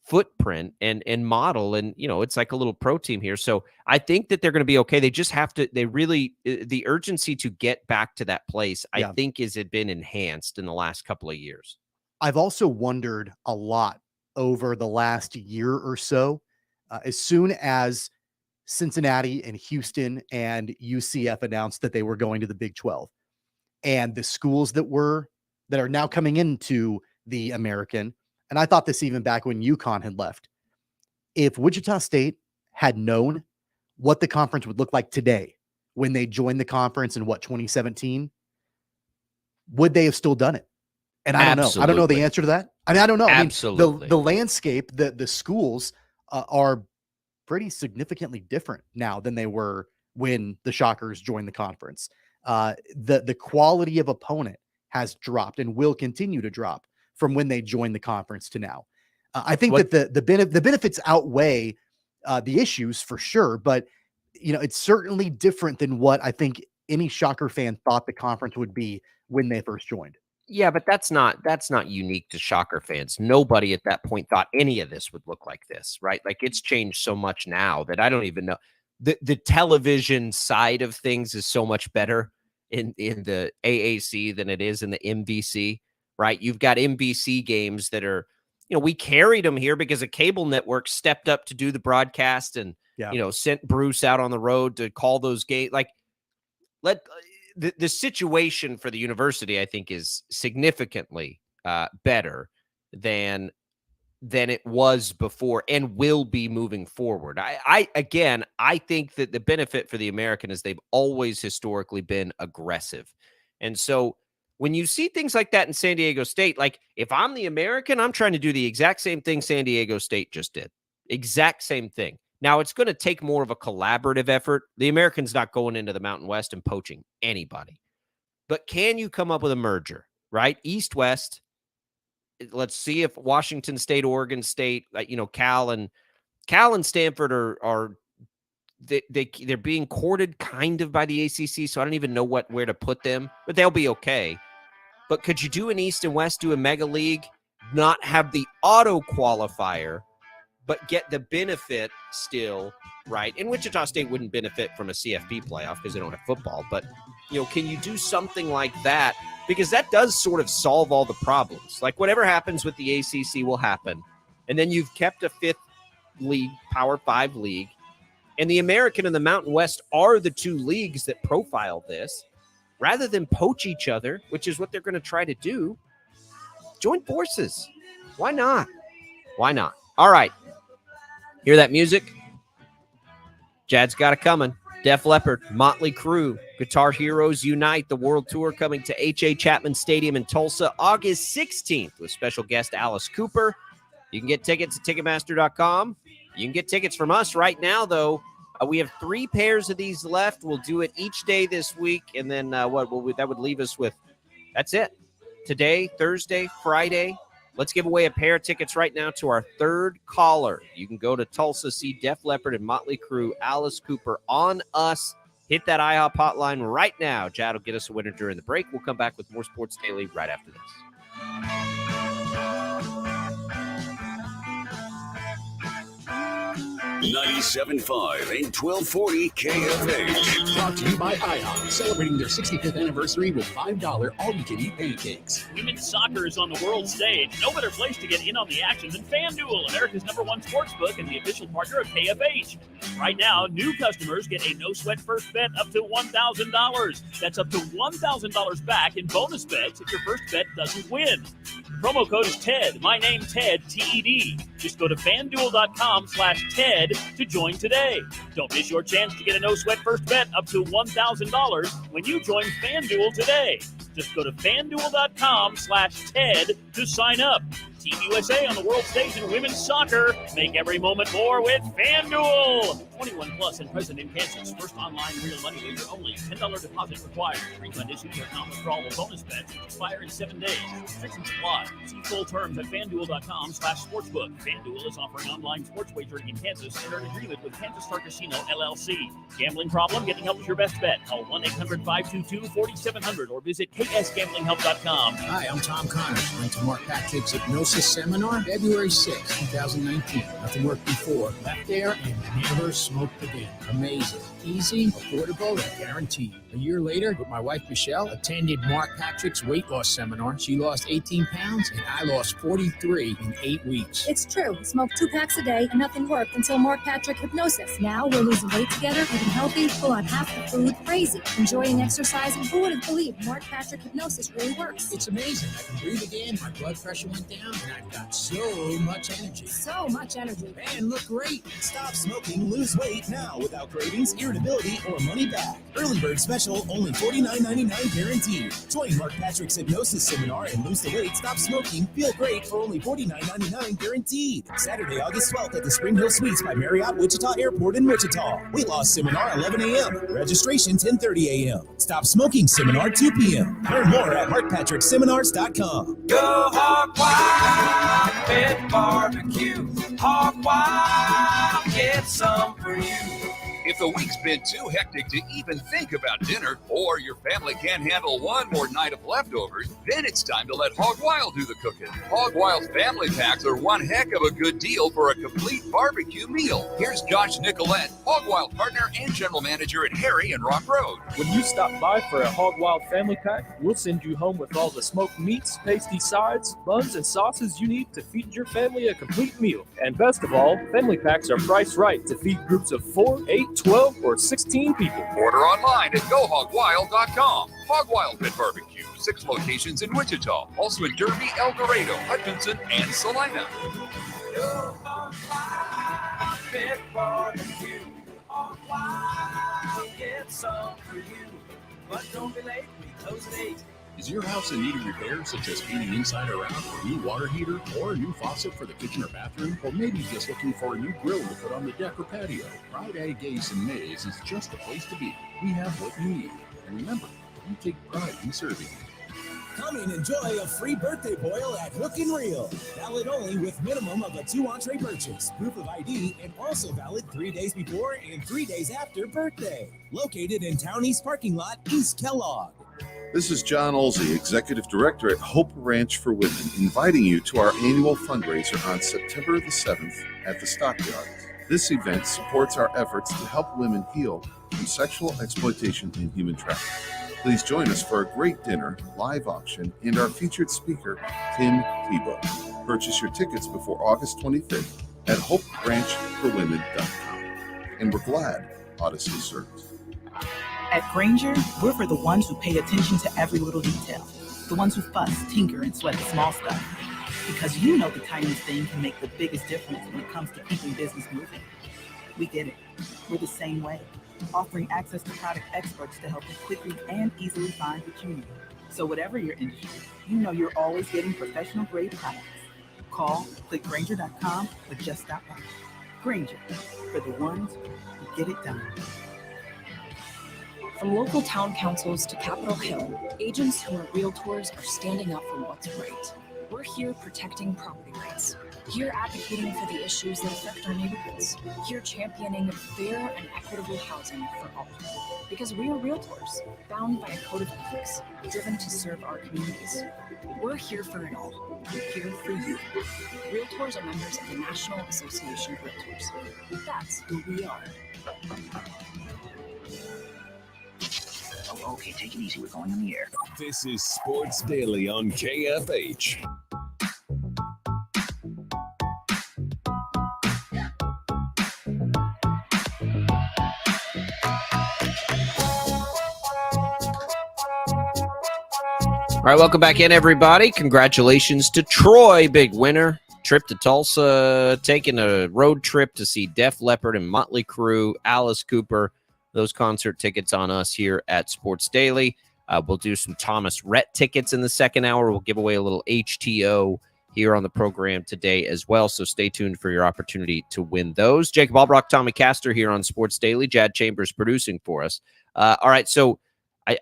footprint and model, and it's like a little pro team here. So I think that they're going to be okay. They just have to, the urgency to get back to that place, I think has been enhanced in the last couple of years. I've also wondered a lot over the last year or so, as soon as Cincinnati and Houston and UCF announced that they were going to the Big 12, and the schools that are now coming into the American. And I thought this even back when UConn had left. If Wichita State had known what the conference would look like today when they joined the conference in 2017, would they have still done it? And I don't know. I don't know the answer to that. I mean, I don't know. Absolutely. I mean, the landscape, the schools are pretty significantly different now than they were when the Shockers joined the conference. The quality of opponent has dropped and will continue to drop from when they joined the conference to now. I think that the benefits outweigh the issues for sure, but it's certainly different than what I think any Shocker fan thought the conference would be when they first joined. Yeah, but that's not unique to Shocker fans. Nobody at that point thought any of this would look like this, right? Like it's changed so much now that I don't even know. The television side of things is so much better in the AAC than it is in the MVC, right? You've got MVC games that are, we carried them here because a cable network stepped up to do the broadcast and, sent Bruce out on the road to call those games. Like the situation for the university, I think, is significantly better than it was before and will be moving forward. I think that the benefit for the American is they've always historically been aggressive. And so when you see things like that in San Diego State, like if I'm the American, I'm trying to do the exact same thing San Diego State just did. Exact same thing. Now, it's going to take more of a collaborative effort. The American's not going into the Mountain West and poaching anybody. But can you come up with a merger, right? East-West. Let's see if Washington State, Oregon State, Cal and Stanford are they're being courted kind of by the ACC, so I don't even know where to put them, but they'll be okay. But could you do an East and West, do a mega league, not have the auto qualifier, but get the benefit still, right? And Wichita State wouldn't benefit from a CFP playoff because they don't have football. But, can you do something like that? Because that does sort of solve all the problems. Like whatever happens with the ACC will happen. And then you've kept a fifth league, Power 5 league. And the American and the Mountain West are the two leagues that profile this. Rather than poach each other, which is what they're going to try to do, join forces. Why not? Why not? All right. Hear that music? Jad's got it coming. Def Leppard, Motley Crue, Guitar Heroes Unite, the World Tour coming to H.A. Chapman Stadium in Tulsa August 16th with special guest Alice Cooper. You can get tickets at Ticketmaster.com. You can get tickets from us right now, though. We have 3 pairs of these left. We'll do it each day that week, and then that would leave us with, that's it. Today, Thursday, Friday. Let's give away a pair of tickets right now to our 3rd caller. You can go to Tulsa, see Def Leppard and Motley Crue, Alice Cooper on us. Hit that IHOP hotline right now. Jad will get us a winner during the break. We'll come back with more Sports Daily right after this. 97.5 and 1240 KFH. Brought to you by IHOP, celebrating their 65th anniversary with $5 all-you-can-eat pancakes. Women's soccer is on the world stage. No better place to get in on the action than FanDuel, America's #1 sportsbook and the official partner of KFH. Right now, new customers get a no-sweat first bet up to $1,000. That's up to $1,000 back in bonus bets if your first bet doesn't win. Promo code is TED. My name, Ted, T-E-D. Just go to FanDuel.com/TED to join today. Don't miss your chance to get a no-sweat first bet up to $1,000 when you join FanDuel today. Just go to FanDuel.com/TED to sign up. Team USA on the world stage in women's soccer. Make every moment more with FanDuel. 21 plus and present in Kansas. First online real money wager only. $10 deposit required. Refund issued with non-withdrawable bonus bets which expire in 7 days. Restrictions apply. See full terms at FanDuel.com/sportsbook. FanDuel is offering online sports wagering in Kansas under an agreement with Kansas Star Casino, LLC. Gambling problem? Getting help is your best bet. Call 1-800-522-4700 or visit ksgamblinghelp.com. Hi, I'm Tom Connor. Went to Mark Patrick's Hypnosis Seminar February 6, 2019. Nothing worked before. Left there and never smoked again. Amazing. Easy, affordable, and guaranteed. A year later, with my wife Michelle, attended Mark Patrick's weight loss seminar. She lost 18 pounds and I lost 43 in 8 weeks. It's true. Smoke 2 packs a day and nothing worked until Mark Patrick Hypnosis. Now we're losing weight together, eating healthy, pull out half the food, crazy, enjoying exercising. Who would have believed Mark Patrick Hypnosis really works? It's amazing. I can breathe again, my blood pressure went down, and I've got so much energy. So much energy. And look great. Stop smoking, lose weight now without cravings, irritability, or money back. Early bird special, only $49.99 guaranteed. Join Mark Patrick's Hypnosis Seminar and lose the weight, stop smoking, feel great for only $49.99 guaranteed. Saturday, August 12th at the Spring Hill Suites by Marriott Wichita Airport in Wichita. Weight loss seminar 11 a.m. Registration 10:30 a.m. Stop smoking seminar 2 p.m. Learn more at markpatrickseminars.com. Go hog wild with barbecue. Hog wild, get some for you. If the week's been too hectic to even think about dinner, or your family can't handle one more night of leftovers, then it's time to let Hog Wild do the cooking. Hog Wild's family packs are one heck of a good deal for a complete barbecue meal. Here's Josh Nicolette, Hog Wild partner and general manager at Harry and Rock Road. When you stop by for a Hog Wild family pack, we'll send you home with all the smoked meats, tasty sides, buns, and sauces you need to feed your family a complete meal. And best of all, family packs are priced right to feed groups of 4, 8, 12, or 16 people. Order online at GoHogWild.com. Hog Wild Pit Barbecue, 6 locations in Wichita, also in Derby, El Dorado, Hutchinson, and Salina. Go hog wild with barbecue. Hog wild, get some for you. But don't be late, we close at 8. Is your house in need of repair, such as painting inside or out, or a new water heater, or a new faucet for the kitchen or bathroom, or maybe just looking for a new grill to put on the deck or patio? Friday Gase and Mays is just the place to be. We have what you need. And remember, we take pride in serving. Come and enjoy a free birthday boil at Hook and Reel. Valid only with minimum of a 2 entree purchase, proof of ID, and also valid 3 days before and 3 days after birthday. Located in Town East Parking Lot, East Kellogg. This is John Olsey, Executive Director at Hope Ranch for Women, inviting you to our annual fundraiser on September the 7th at the Stockyards. This event supports our efforts to help women heal from sexual exploitation and human trafficking. Please join us for a great dinner, live auction, and our featured speaker, Tim Tebow. Purchase your tickets before August 25th at hoperanchforwomen.com. And we're glad Odyssey serves. At Grainger, we're for the ones who pay attention to every little detail. The ones who fuss, tinker, and sweat the small stuff. Because you know the tiniest thing can make the biggest difference when it comes to keeping business moving. We get it. We're the same way. offering access to product experts to help you quickly and easily find what you need. So whatever your industry, you know you're always getting professional grade products. Call, click Grainger.com, or just stop by. Grainger, for the ones who get it done. From local town councils to Capitol Hill, agents who are realtors are standing up for what's right. We're here protecting property rights. Here advocating for the issues that affect our neighborhoods. Here championing fair and equitable housing for all. Because we are realtors, bound by a code of ethics, driven to serve our communities. We're here for it all. We're here for you. Realtors are members of the National Association of Realtors. That's who we are. Oh, okay, take it easy. We're going on the air. This is Sports Daily on KFH. All right, welcome back in, everybody. Congratulations to Troy, big winner. Trip to Tulsa, taking a road trip to see Def Leppard and Motley Crue, Alice Cooper. Those concert tickets on us here at Sports Daily. We'll do some Thomas Rhett tickets in the second hour. We'll give away a little HTO here on the program today as well, so stay tuned for your opportunity to win those. Jacob Albracht, Tommy Castor here on Sports Daily. Jad Chambers producing for us. All right, so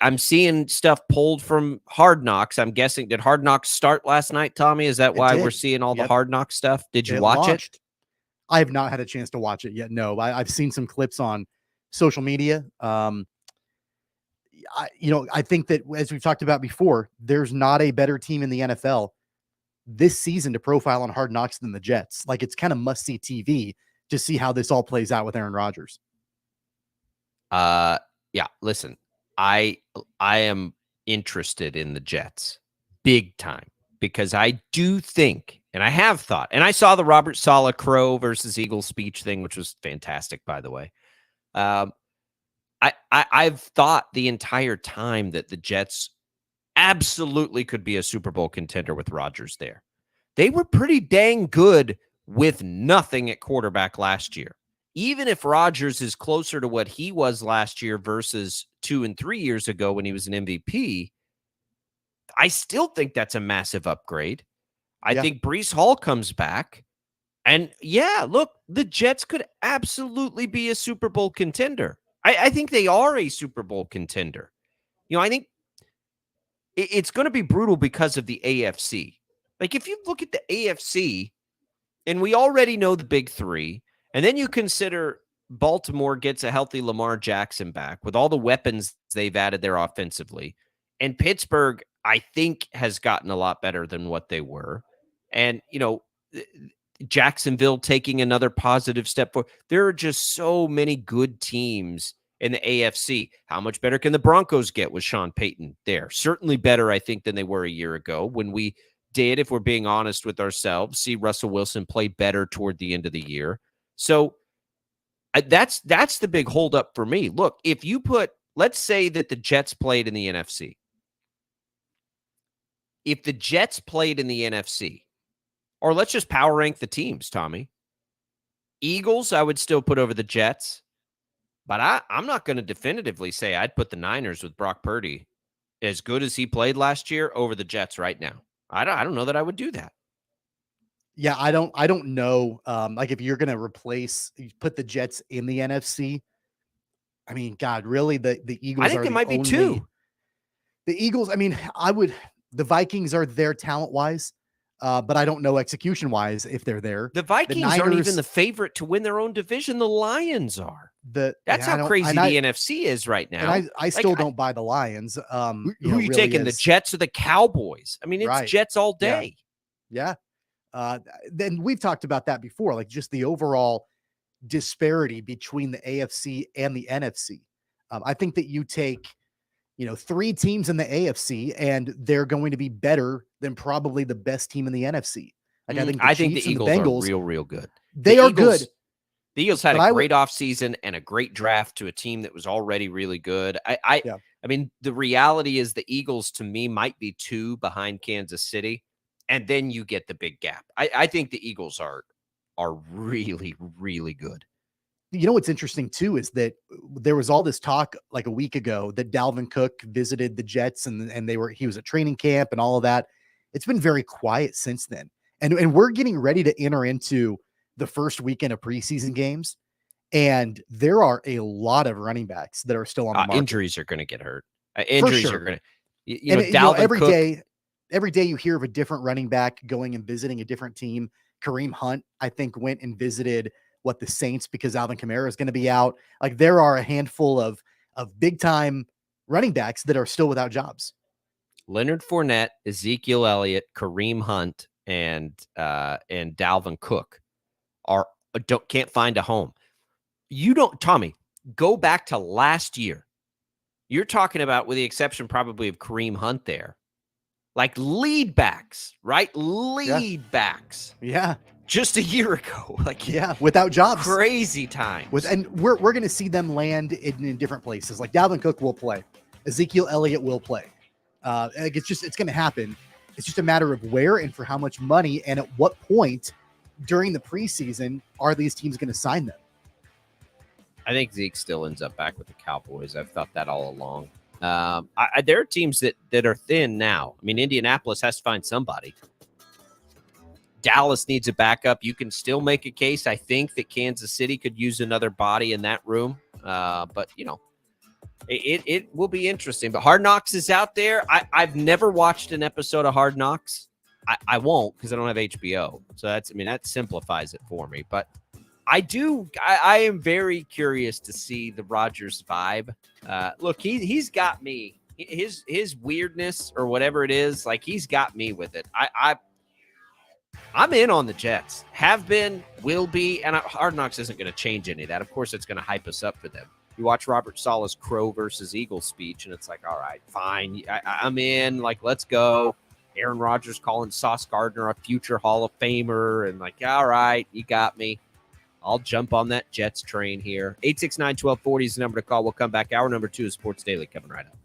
I'm seeing stuff pulled from Hard Knocks. I'm guessing, did Hard Knocks start last night, Tommy? Is that why we're seeing all the Hard Knocks stuff? Did you watch it? I have not had a chance to watch it yet. No, I've seen some clips on social media. I think that, as we've talked about before, there's not a better team in the NFL this season to profile on Hard Knocks than the Jets. Like, it's kind of must-see TV to see how this all plays out with Aaron Rodgers. Yeah, listen. I am interested in the Jets big time because I do think, and I have thought, and I saw the Robert Saleh Crow versus Eagles speech thing, which was fantastic, by the way. I've thought the entire time that the Jets absolutely could be a Super Bowl contender with Rodgers there. They were pretty dang good with nothing at quarterback last year. Even if Rodgers is closer to what he was last year versus 2 and 3 years ago when he was an MVP, I still think that's a massive upgrade. I think Breece Hall comes back. And yeah, look, the Jets could absolutely be a Super Bowl contender. I think they are a Super Bowl contender. I think it's going to be brutal because of the AFC. Like, if you look at the AFC, and we already know the big three, and then you consider Baltimore gets a healthy Lamar Jackson back with all the weapons they've added there offensively. And Pittsburgh, I think, has gotten a lot better than what they were. And, Jacksonville taking another positive step forward. There are just so many good teams in the AFC. How much better can the Broncos get with Sean Payton there? Certainly better, I think, than they were a year ago when we did, if we're being honest with ourselves, see Russell Wilson play better toward the end of the year. So that's the big holdup for me. Look, if you let's say that the Jets played in the NFC. If the Jets played in the NFC, or let's just power rank the teams, Tommy. Eagles, I would still put over the Jets, but I'm not going to definitively say I'd put the Niners with Brock Purdy, as good as he played last year, over the Jets right now. I don't know that I would do that. Yeah, I don't know. Like, if you're going to put the Jets in the NFC, I mean, God, really, the Eagles. I think it might be two. The Eagles. I mean, the Vikings are there talent wise, but I don't know execution wise if they're there. The Vikings aren't even the favorite to win their own division. The Lions are. That's how crazy the NFC is right now. And I still don't buy the Lions. Who are you taking? The Jets or the Cowboys? I mean, it's Jets all day. Yeah. Then we've talked about that before, like just the overall disparity between the AFC and the NFC. I think that you take, 3 teams in the AFC and they're going to be better than probably the best team in the NFC. Like, I think the Eagles are real good. They are good. The Eagles had a great offseason and a great draft to a team that was already really good. I mean, the reality is the Eagles, to me, might be 2 behind Kansas City. And then you get the big gap. I think the Eagles are really, really good. You know what's interesting too is that there was all this talk like a week ago that Dalvin Cook visited the Jets and he was at training camp and all of that. It's been very quiet since then. And we're getting ready to enter into the first weekend of preseason games. And there are a lot of running backs that are still on the market. Injuries are going to get hurt. Injuries are going to, every day you hear of a different running back going and visiting a different team. Kareem Hunt, I think, went and visited the Saints because Alvin Kamara is going to be out. Like, there are a handful of big time running backs that are still without jobs. Leonard Fournette, Ezekiel Elliott, Kareem Hunt, and Dalvin Cook can't find a home. Tommy, go back to last year. You're talking about, with the exception probably of Kareem Hunt there, like lead backs, right? Lead backs. Yeah. Just a year ago. Without jobs. Crazy times. And we're going to see them land in different places. Like Dalvin Cook will play. Ezekiel Elliott will play. It's going to happen. It's just a matter of where and for how much money and at what point during the preseason are these teams going to sign them. I think Zeke still ends up back with the Cowboys. I've thought that all along. There are teams that are thin now. I mean, Indianapolis has to find somebody. Dallas needs a backup. You can still make a case, I think, that Kansas City could use another body in that room. But, it will be interesting. But Hard Knocks is out there. I've never watched an episode of Hard Knocks. I won't because I don't have HBO. So that simplifies it for me. But I am very curious to see the Rodgers vibe. Look, he's got me. His weirdness or whatever it is, like, he's got me with it. I'm in on the Jets. Have been, will be, and Hard Knocks isn't going to change any of that. Of course, it's going to hype us up for them. You watch Robert Saleh's Crow versus Eagles speech, and it's like, all right, fine. I'm in. Like, let's go. Aaron Rodgers calling Sauce Gardner a future Hall of Famer, and like, all right, you got me. I'll jump on that Jets train here. 869-1240 is the number to call. We'll come back. Hour number 2 is Sports Daily coming right up.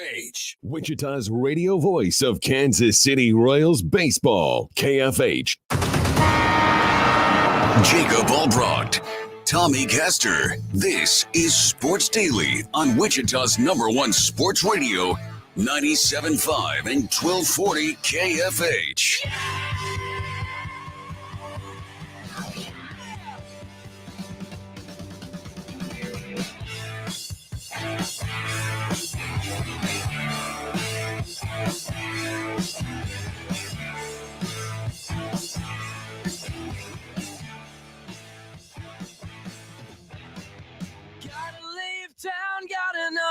KFH, Wichita's radio voice of Kansas City Royals baseball. KFH. Jacob Albracht, Tommy Castor. This is Sports Daily on Wichita's #1 sports radio, 97.5 and 1240 KFH.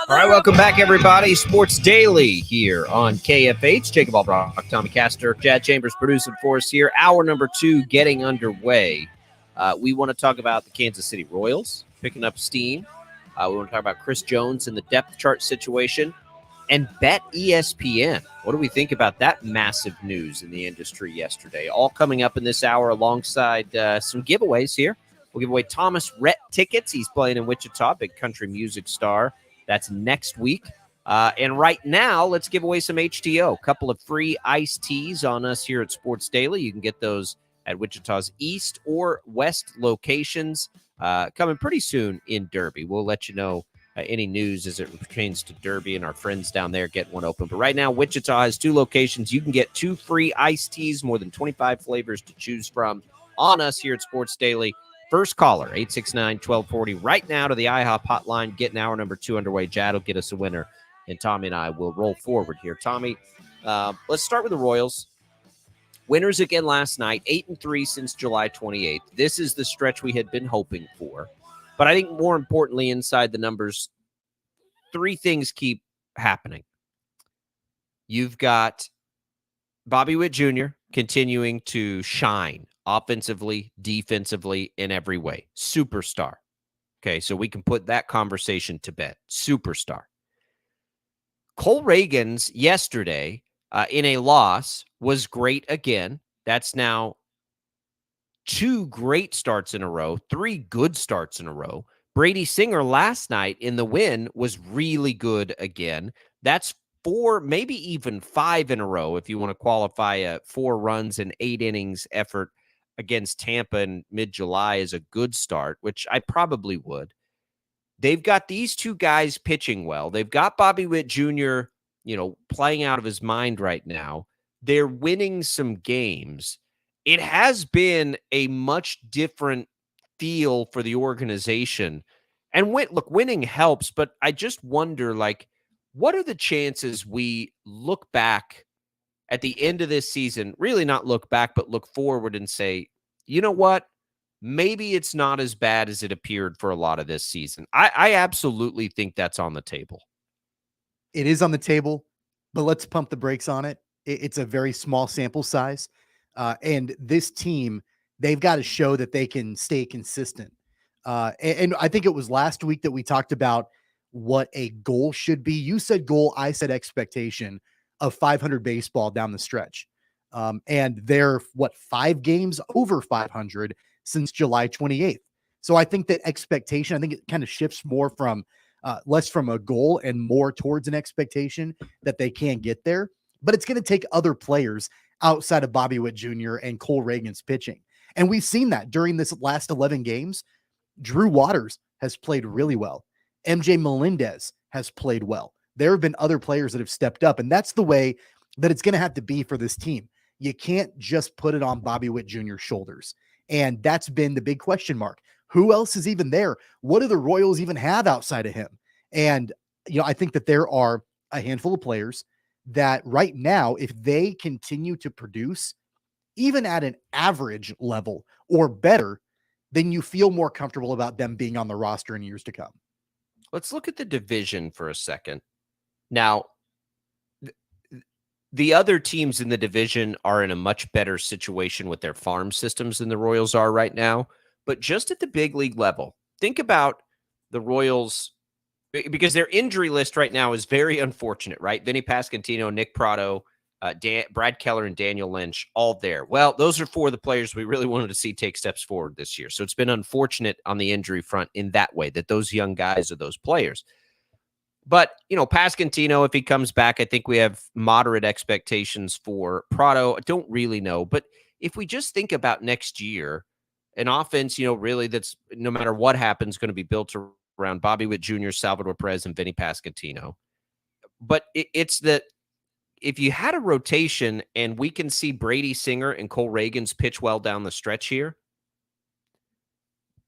All right, welcome back, everybody. Sports Daily here on KFH. Jacob Albracht, Tommy Castor, Chad Chambers producing for us here. Hour number 2 getting underway. We want to talk about the Kansas City Royals picking up steam. We want to talk about Chris Jones and the depth chart situation. And bet ESPN. What do we think about that massive news in the industry yesterday? All coming up in this hour alongside some giveaways here. We'll give away Thomas Rhett tickets. He's playing in Wichita, big country music star. That's next week. And right now, let's give away some HTO. A couple of free iced teas on us here at Sports Daily. You can get those at Wichita's East or West locations. Coming pretty soon in Derby. We'll let you know any news as it pertains to Derby and our friends down there getting one open. But right now, Wichita has 2 locations. You can get 2 free iced teas, more than 25 flavors to choose from on us here at Sports Daily. First caller, 869-1240, right now to the IHOP hotline. Getting hour number 2 underway. Jad will get us a winner, and Tommy and I will roll forward here. Tommy, let's start with the Royals. Winners again last night, 8-3 since July 28th. This is the stretch we had been hoping for. But I think more importantly, inside the numbers, 3 things keep happening. You've got Bobby Witt Jr. continuing to shine offensively, defensively, in every way. Superstar. Okay, so we can put that conversation to bed. Superstar. Cole Reagans yesterday in a loss was great again. That's now 2 great starts in a row, 3 good starts in a row. Brady Singer last night in the win was really good again. That's 4, maybe even 5 in a row if you want to qualify a 4 runs and 8 innings effort against Tampa in mid-July as a good start, which I probably would. They've got these 2 guys pitching well. They've got Bobby Witt Jr., playing out of his mind right now. They're winning some games. It has been a much different feel for the organization. And winning helps, but I just wonder, what are the chances we look back at the end of this season, really not look back, but look forward and say, you know what? Maybe it's not as bad as it appeared for a lot of this season. I absolutely think that's on the table. It is on the table, but let's pump the brakes on it. It's a very small sample size. And this team, they've got to show that they can stay consistent. And I think it was last week that we talked about what a goal should be. You said goal, I said expectation of 500 baseball down the stretch. And they're 5 games over 500 since July 28th. So I think that expectation, I think it kind of shifts more from less from a goal and more towards an expectation that they can get there. But it's going to take other players outside of Bobby Witt Jr. and Cole Reagan's pitching. And we've seen that during this last 11 games. Drew Waters has played really well. MJ Melendez has played well. There have been other players that have stepped up, and that's the way that it's going to have to be for this team. You can't just put it on Bobby Witt Jr.'s shoulders. And that's been the big question mark. Who else is even there? What do the Royals even have outside of him? And, I think that there are a handful of players that right now, if they continue to produce, even at an average level or better, then you feel more comfortable about them being on the roster in years to come. Let's look at the division for a second. Now, the other teams in the division are in a much better situation with their farm systems than the Royals are right now. But just at the big league level, think about the Royals, because their injury list right now is very unfortunate, right? Vinny Pasquantino, Nick Pratto, Brad Keller, and Daniel Lynch, all there. Well, those are 4 of the players we really wanted to see take steps forward this year. So it's been unfortunate on the injury front in that way, that those young guys are those players. But, Pascantino, if he comes back, I think we have moderate expectations for Prado. I don't really know. But if we just think about next year, an offense, really that's no matter what happens, going to be built around Bobby Witt Jr., Salvador Perez, and Vinny Pascantino. But it's that if you had a rotation and we can see Brady Singer and Cole Reagans pitch well down the stretch here,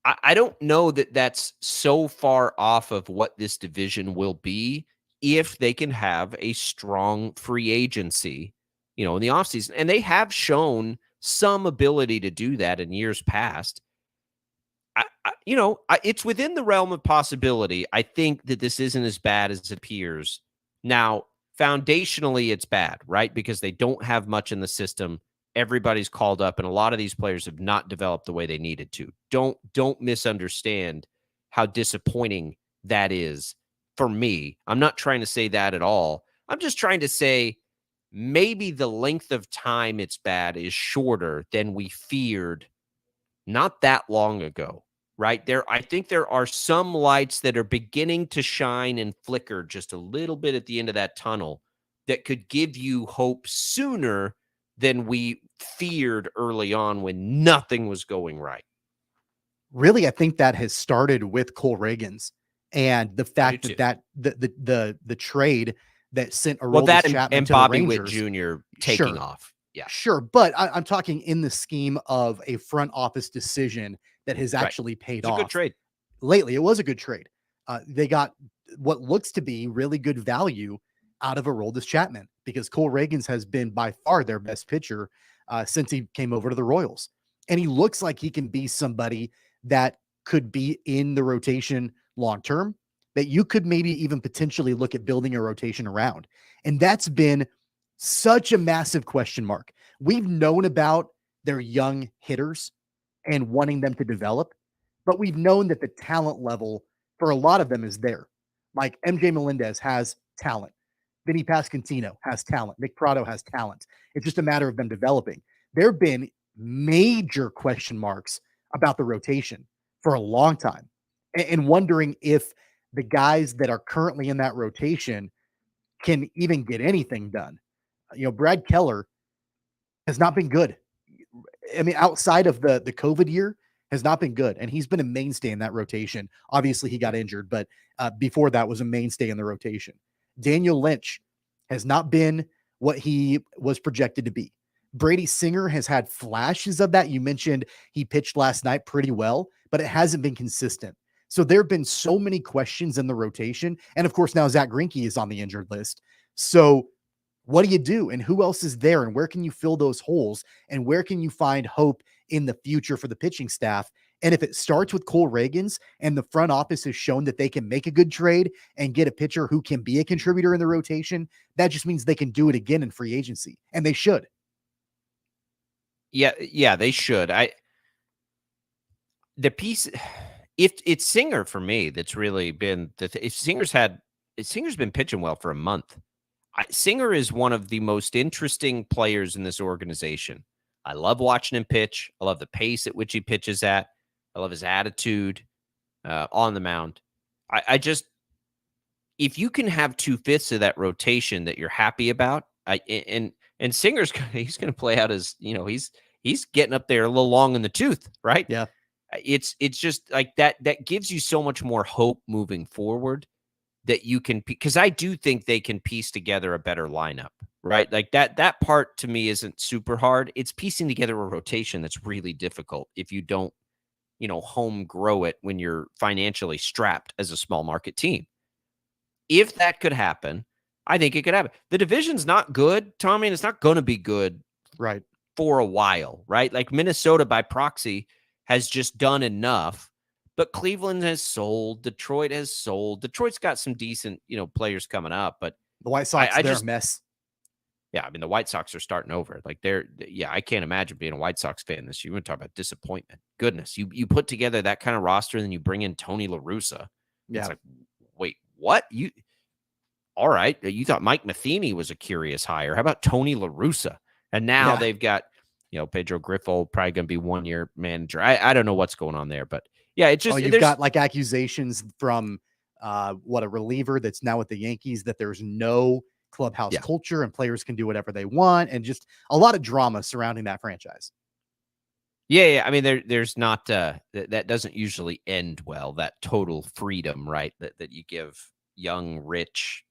I don't know that that's so far off of what this division will be if they can have a strong free agency, in the offseason. And they have shown some ability to do that in years past. It's within the realm of possibility. I think that this isn't as bad as it appears. Now, foundationally, it's bad, right? Because they don't have much in the system. Everybody's called up, and a lot of these players have not developed the way they needed to. Don't misunderstand how disappointing that is for me. I'm not trying to say that at all. I'm just trying to say maybe the length of time it's bad is shorter than we feared not that long ago, right? I think there are some lights that are beginning to shine and flicker just a little bit at the end of that tunnel that could give you hope sooner than we feared early on when nothing was going right. Really, I think that has started with Cole Reagans and the fact that the trade that sent Aroldis Chapman and to Bobby the Witt Rangers, Jr. taking off. Yeah, sure. But I'm talking in the scheme of a front office decision that has actually paid off. It's a good trade. Lately, it was a good trade. They got what looks to be really good value out of Aroldis Chapman because Cole Reagans has been by far their best pitcher since he came over to the Royals. And he looks like he can be somebody that could be in the rotation long-term, that you could maybe even potentially look at building a rotation around. And that's been such a massive question mark. We've known about their young hitters and wanting them to develop, but we've known that the talent level for a lot of them is there. Like MJ Melendez has talent. Vinny Pascantino has talent. Nick Prado has talent. It's just a matter of them developing. There have been major question marks about the rotation for a long time and wondering if the guys that are currently in that rotation can even get anything done. Brad Keller has not been good. I mean, outside of the COVID year, has not been good. And he's been a mainstay in that rotation. Obviously, he got injured, but before that was a mainstay in the rotation. Daniel Lynch has not been what he was projected to be. Brady Singer has had flashes of that. You mentioned he pitched last night pretty well, but it hasn't been consistent. So there have been so many questions in the rotation. And of course, now Zach Greinke is on the injured list. So what do you do? And who else is there? And where can you fill those holes? And where can you find hope in the future for the pitching staff? And if it starts with Cole Reagans and the front office has shown that they can make a good trade and get a pitcher who can be a contributor in the rotation, that just means they can do it again in free agency. And they should. Yeah, they should. If it's Singer for me, that's really been if Singer's been pitching well for a month. Singer is one of the most interesting players in this organization. I love watching him pitch. I love the pace at which he pitches at. I love his attitude on the mound. If you can have 2/5 of that rotation that you're happy about, and Singer's he's going to play out as he's getting up there a little long in the tooth, right? Yeah, it's just like that. That gives you so much more hope moving forward. That you can, because I do think they can piece together a better lineup, right? Like that part to me isn't super hard. It's piecing together a rotation that's really difficult if you don't, home grow it when you're financially strapped as a small market team. If that could happen, I think it could happen. The division's not good, Tommy, and it's not going to be good right for a while, right? Like Minnesota by proxy has just done enough. But Cleveland has sold. Detroit has sold. Detroit's got some decent, players coming up. But the White Sox, they're a mess. Yeah, I mean, the White Sox are starting over. Like I can't imagine being a White Sox fan this year. You want to talk about disappointment. Goodness, you put together that kind of roster, and then you bring in Tony La Russa. Yeah. It's like, wait, what? All right. You thought Mike Matheny was a curious hire. How about Tony La Russa? And now they've got, Pedro Griffo, probably going to be 1-year manager. I don't know what's going on there, but yeah, it just you've got like accusations from what a reliever that's now with the Yankees, that there's no clubhouse culture and players can do whatever they want, and just a lot of drama surrounding that franchise. Yeah. I mean, there's not that doesn't usually end well. That total freedom, right? That you give young, rich,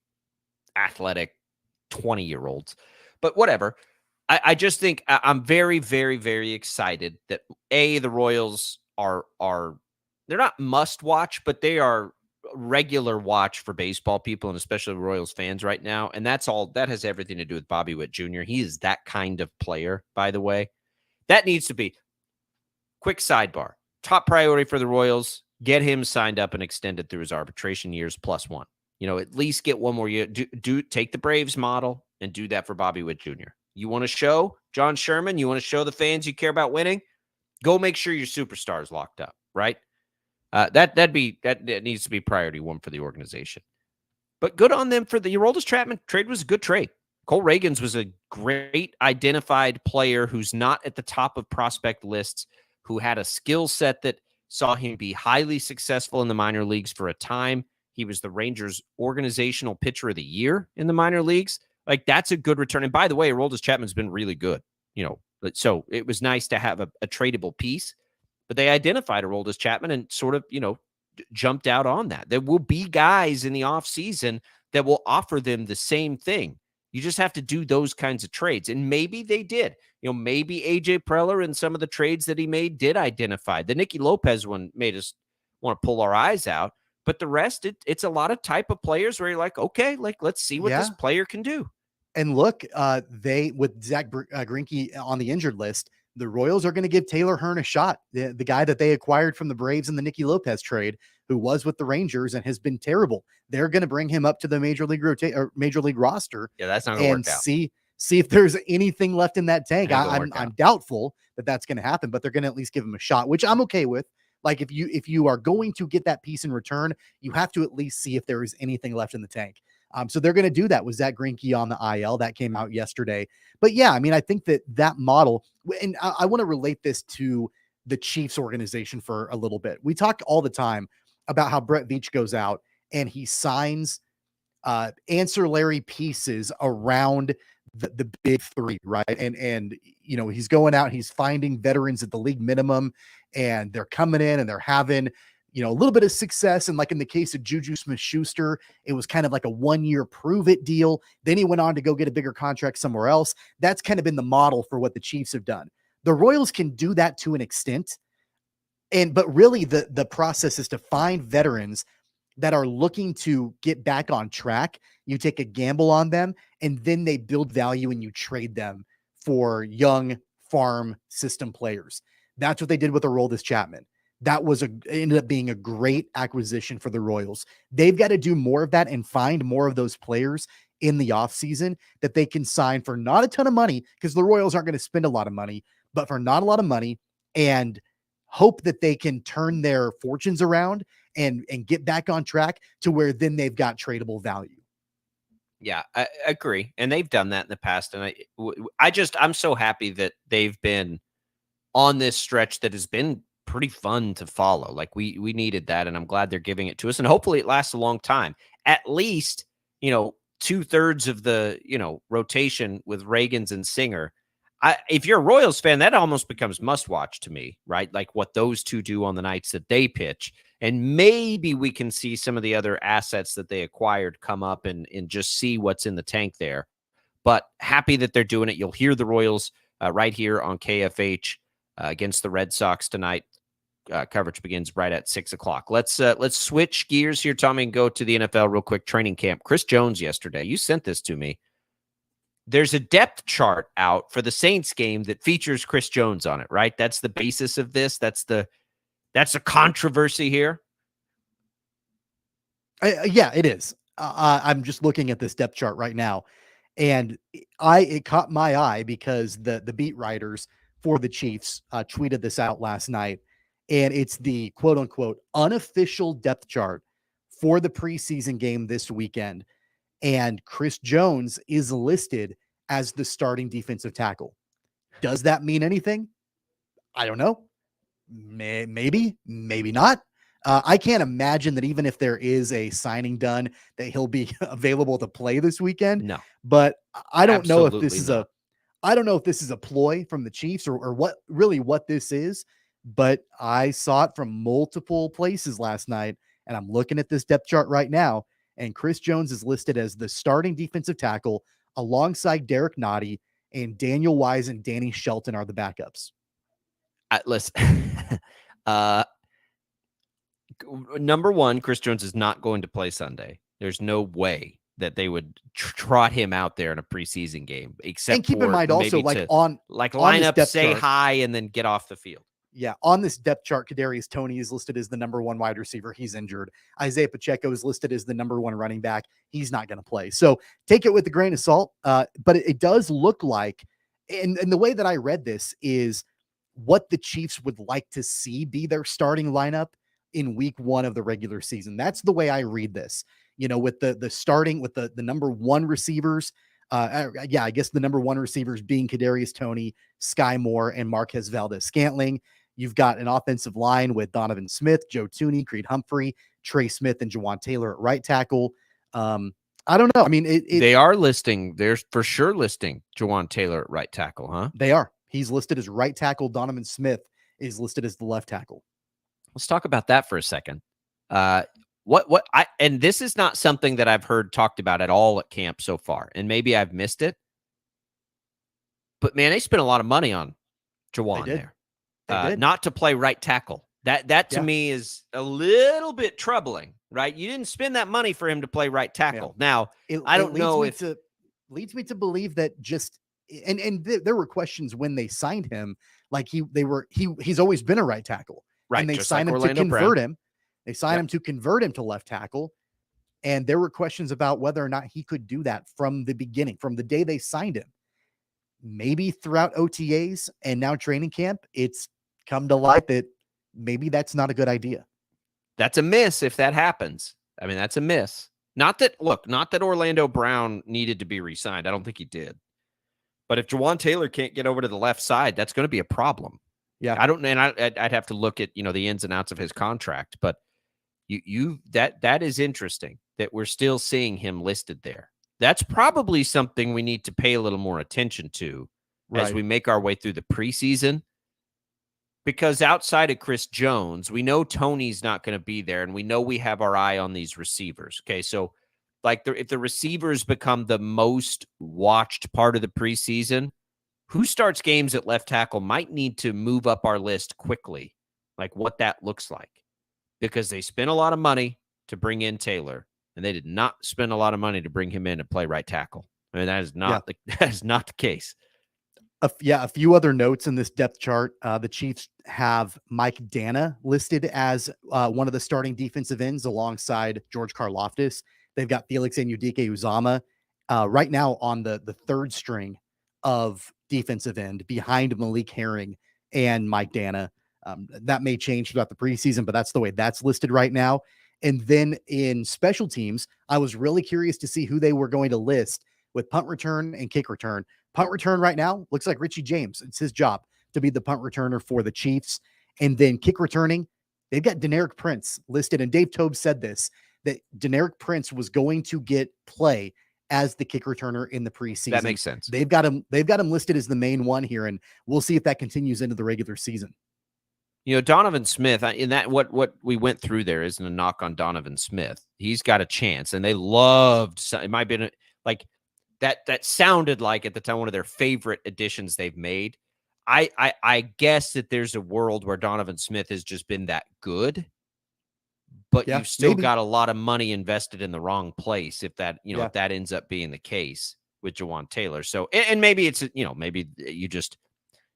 athletic 20-year-olds. But whatever. I just think I'm very, very, very excited that the Royals are they're not must watch, but they are regular watch for baseball people and especially Royals fans right now. And that has everything to do with Bobby Witt Jr. He is that kind of player, by the way. That needs to be. Quick sidebar. Top priority for the Royals, get him signed up and extended through his arbitration years +1. At least get one more year. Take the Braves model and do that for Bobby Witt Jr. You want to show John Sherman, you want to show the fans you care about winning, go make sure your superstar is locked up, right? That needs to be priority 1 for the organization. But good on them for the Aroldis Chapman trade. Was a good trade. Cole Reagans was a great identified player who's not at the top of prospect lists, who had a skill set that saw him be highly successful in the minor leagues for a time. He was the Rangers' organizational pitcher of the year in the minor leagues. Like, that's a good return. And by the way, Aroldis Chapman's been really good, so it was nice to have a tradable piece. But they identified Aroldis Chapman and sort of, jumped out on that. There will be guys in the offseason that will offer them the same thing. You just have to do those kinds of trades. And maybe they did. Maybe AJ Preller and some of the trades that he made did identify. The Nicky Lopez one made us want to pull our eyes out. But the rest, it's a lot of type of players where you're like, okay, let's see what this player can do. And look, with Zach Greinke on the injured list, the Royals are going to give Taylor Hearn a shot. The guy that they acquired from the Braves in the Nicky Lopez trade, who was with the Rangers and has been terrible. They're going to bring him up to the major league roster. Yeah, that's not going to work out. See if there's anything left in that tank. I'm doubtful that that's going to happen, but they're going to at least give him a shot, which I'm okay with. Like, if you are going to get that piece in return, you have to at least see if there is anything left in the tank. So they're going to do that with Zach Greinke on the IL. That came out yesterday. But yeah, I mean, I think that model, and I want to relate this to the Chiefs organization for a little bit. We talk all the time about how Brett Veach goes out and he signs ancillary pieces around the big three, right? And he's going out, he's finding veterans at the league minimum, and they're coming in and they're having a little bit of success. And like in the case of Juju Smith-Schuster, it was kind of like a 1-year prove it deal. Then he went on to go get a bigger contract somewhere else. That's kind of been the model for what the Chiefs have done. The Royals can do that to an extent. But really the process is to find veterans that are looking to get back on track. You take a gamble on them, and then they build value and you trade them for young farm system players. That's what they did with Aroldis Chapman. That ended up being a great acquisition for the Royals. They've got to do more of that and find more of those players in the offseason that they can sign for not a ton of money, because the Royals aren't going to spend a lot of money, but for not a lot of money, and hope that they can turn their fortunes around and get back on track to where then they've got tradable value. Yeah, I agree. And they've done that in the past. And I'm so happy that they've been on this stretch that has been pretty fun to follow. Like, we needed that, and I'm glad they're giving it to us. And hopefully it lasts a long time. At least, 2/3 of the, rotation with Reagans and Singer. If you're a Royals fan, that almost becomes must watch to me, right? Like what those two do on the nights that they pitch. And maybe we can see some of the other assets that they acquired come up and just see what's in the tank there. But happy that they're doing it. You'll hear the Royals right here on KFH against the Red Sox tonight. Coverage begins right at 6:00. Let's switch gears here, Tommy, and go to the NFL real quick. Training camp. Chris Jones yesterday. You sent this to me. There's a depth chart out for the Saints game that features Chris Jones on it, right? That's the basis of this. That's the controversy here. Yeah, it is. I'm just looking at this depth chart right now, and it caught my eye because the beat writers for the Chiefs tweeted this out last night, and it's the quote unquote unofficial depth chart for the preseason game this weekend. And Chris Jones is listed as the starting defensive tackle. Does that mean anything? I don't know. Maybe, maybe not. I can't imagine that even if there is a signing done, that he'll be available to play this weekend. No, But I don't know if this absolutely is not. I don't know if this is a ploy from the Chiefs or what this is, but I saw it from multiple places last night, and I'm looking at this depth chart right now, and Chris Jones is listed as the starting defensive tackle alongside Derek Nottie, and Daniel Wise and Danny Shelton are the backups. Listen, number one, Chris Jones is not going to play Sunday. There's no way that they would trot him out there in a preseason game, except And keep in mind also, maybe like to, on line this up, depth say chart, hi, and then get off the field. Yeah, on this depth chart, Kadarius Toney is listed as the number 1 wide receiver. He's injured. Isaiah Pacheco is listed as the number 1 running back. He's not going to play. So take it with a grain of salt. But it does look like, and the way that I read this is what the Chiefs would like to see be their starting lineup in week 1 of the regular season. That's the way I read this. With the starting with the number 1 receivers. I guess the number 1 receivers being Kadarius Toney, Sky Moore, and Marquez Valdez-Scantling. You've got an offensive line with Donovan Smith, Joe Thuney, Creed Humphrey, Trey Smith, and Jawan Taylor at right tackle. I don't know. I mean, they are listing. They're for sure listing Jawan Taylor at right tackle, huh? They are. He's listed as right tackle. Donovan Smith is listed as the left tackle. Let's talk about that for a second. And this is not something that I've heard talked about at all at camp so far, and maybe I've missed it. But man, they spent a lot of money on Jawan there. Not to play right tackle. That to me is a little bit troubling, right? You didn't spend that money for him to play right tackle. Yeah. Now, I don't know if leads me to believe that there were questions when they signed him, like he's always been a right tackle, right? And they signed him to convert him. They signed him to convert him to left tackle, and there were questions about whether or not he could do that from the beginning, from the day they signed him. Maybe throughout OTAs and now training camp, it's come to light that maybe that's not a good idea. That's a miss if that happens. I mean, that's a miss. Not that Orlando Brown needed to be re-signed. I don't think he did. But if Jawan Taylor can't get over to the left side, that's going to be a problem. Yeah. I'd have to look at, the ins and outs of his contract, but that is interesting that we're still seeing him listed there. That's probably something we need to pay a little more attention to as we make our way through the preseason. Because outside of Chris Jones, we know Tony's not going to be there, and we know we have our eye on these receivers. Okay, so if the receivers become the most watched part of the preseason, who starts games at left tackle might need to move up our list quickly, like what that looks like. Because they spent a lot of money to bring in Taylor, and they did not spend a lot of money to bring him in and play right tackle. I mean, that is not the case. A few other notes in this depth chart. The Chiefs have Mike Dana listed as one of the starting defensive ends alongside George Karlaftis. They've got Felix Anudike-Uzomah right now on the third string of defensive end behind Malik Herring and Mike Dana. That may change throughout the preseason, but that's the way that's listed right now. And then in special teams, I was really curious to see who they were going to list with punt return and kick return. Punt return right now looks like Richie James. It's his job to be the punt returner for the Chiefs. And then kick returning, they've got Deneric Prince listed. And Dave Tobe said this, that Deneric Prince was going to get play as the kick returner in the preseason. That makes sense. They've got him listed as the main one here, and we'll see if that continues into the regular season. Donovan Smith, in that what we went through there isn't a knock on Donovan Smith. He's got a chance, and they loved. It might have been like that. That sounded like at the time one of their favorite additions they've made. I guess that there's a world where Donovan Smith has just been that good, but you've still got a lot of money invested in the wrong place. If that if that ends up being the case with Jawan Taylor, so and maybe it's maybe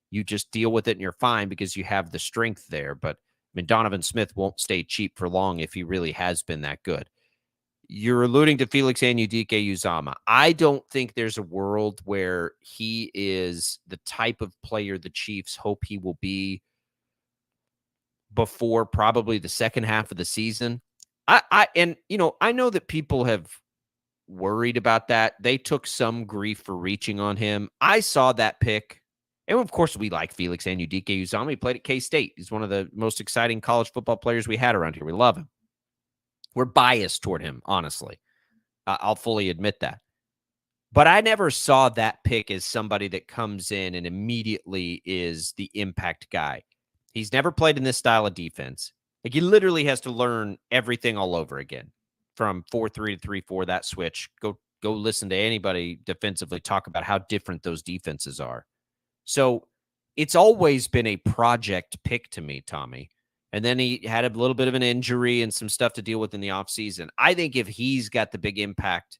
you just deal with it and you're fine because you have the strength there. But I mean, Donovan Smith won't stay cheap for long if he really has been that good. You're alluding to Felix Anudike-Uzomah. I don't think there's a world where he is the type of player the Chiefs hope he will be before probably the second half of the season. I know that people have worried about that. They took some grief for reaching on him. I saw that pick And of course, we like Felix Anudike-Uzomah. He played at K-State. He's one of the most exciting college football players we had around here. We love him. We're biased toward him, honestly. I'll fully admit that. But I never saw that pick as somebody that comes in and immediately is the impact guy. He's never played in this style of defense. Like, he literally has to learn everything all over again from 4-3 to 3-4, that switch. Go listen to anybody defensively talk about how different those defenses are. So it's always been a project pick to me, Tommy. And then he had a little bit of an injury and some stuff to deal with in the offseason. I think if he's got the big impact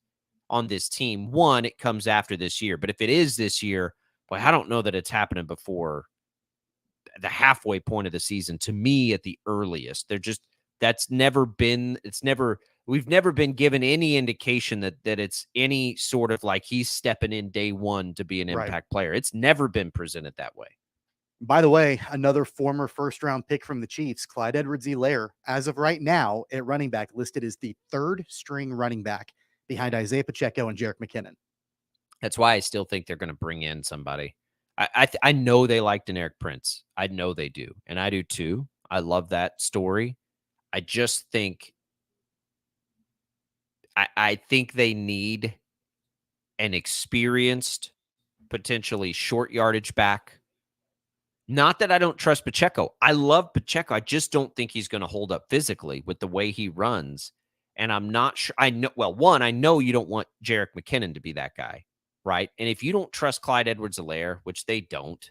on this team, one, it comes after this year. But if it is this year, boy, I don't know that it's happening before the halfway point of the season. To me, at the earliest, we've never been given any indication that it's any sort of like he's stepping in day one to be an impact player. It's never been presented that way. By the way, another former first-round pick from the Chiefs, Clyde Edwards-Helaire, as of right now at running back, listed as the third-string running back behind Isaiah Pacheco and Jerick McKinnon. That's why I still think they're going to bring in somebody. I know they like Deneric Prince. I know they do, and I do too. I love that story. I just think I think they need an experienced, potentially short yardage back. Not that I don't trust Pacheco. I love Pacheco. I just don't think he's going to hold up physically with the way he runs. And I'm not sure. I know you don't want Jerick McKinnon to be that guy, right? And if you don't trust Clyde Edwards-Helaire, which they don't,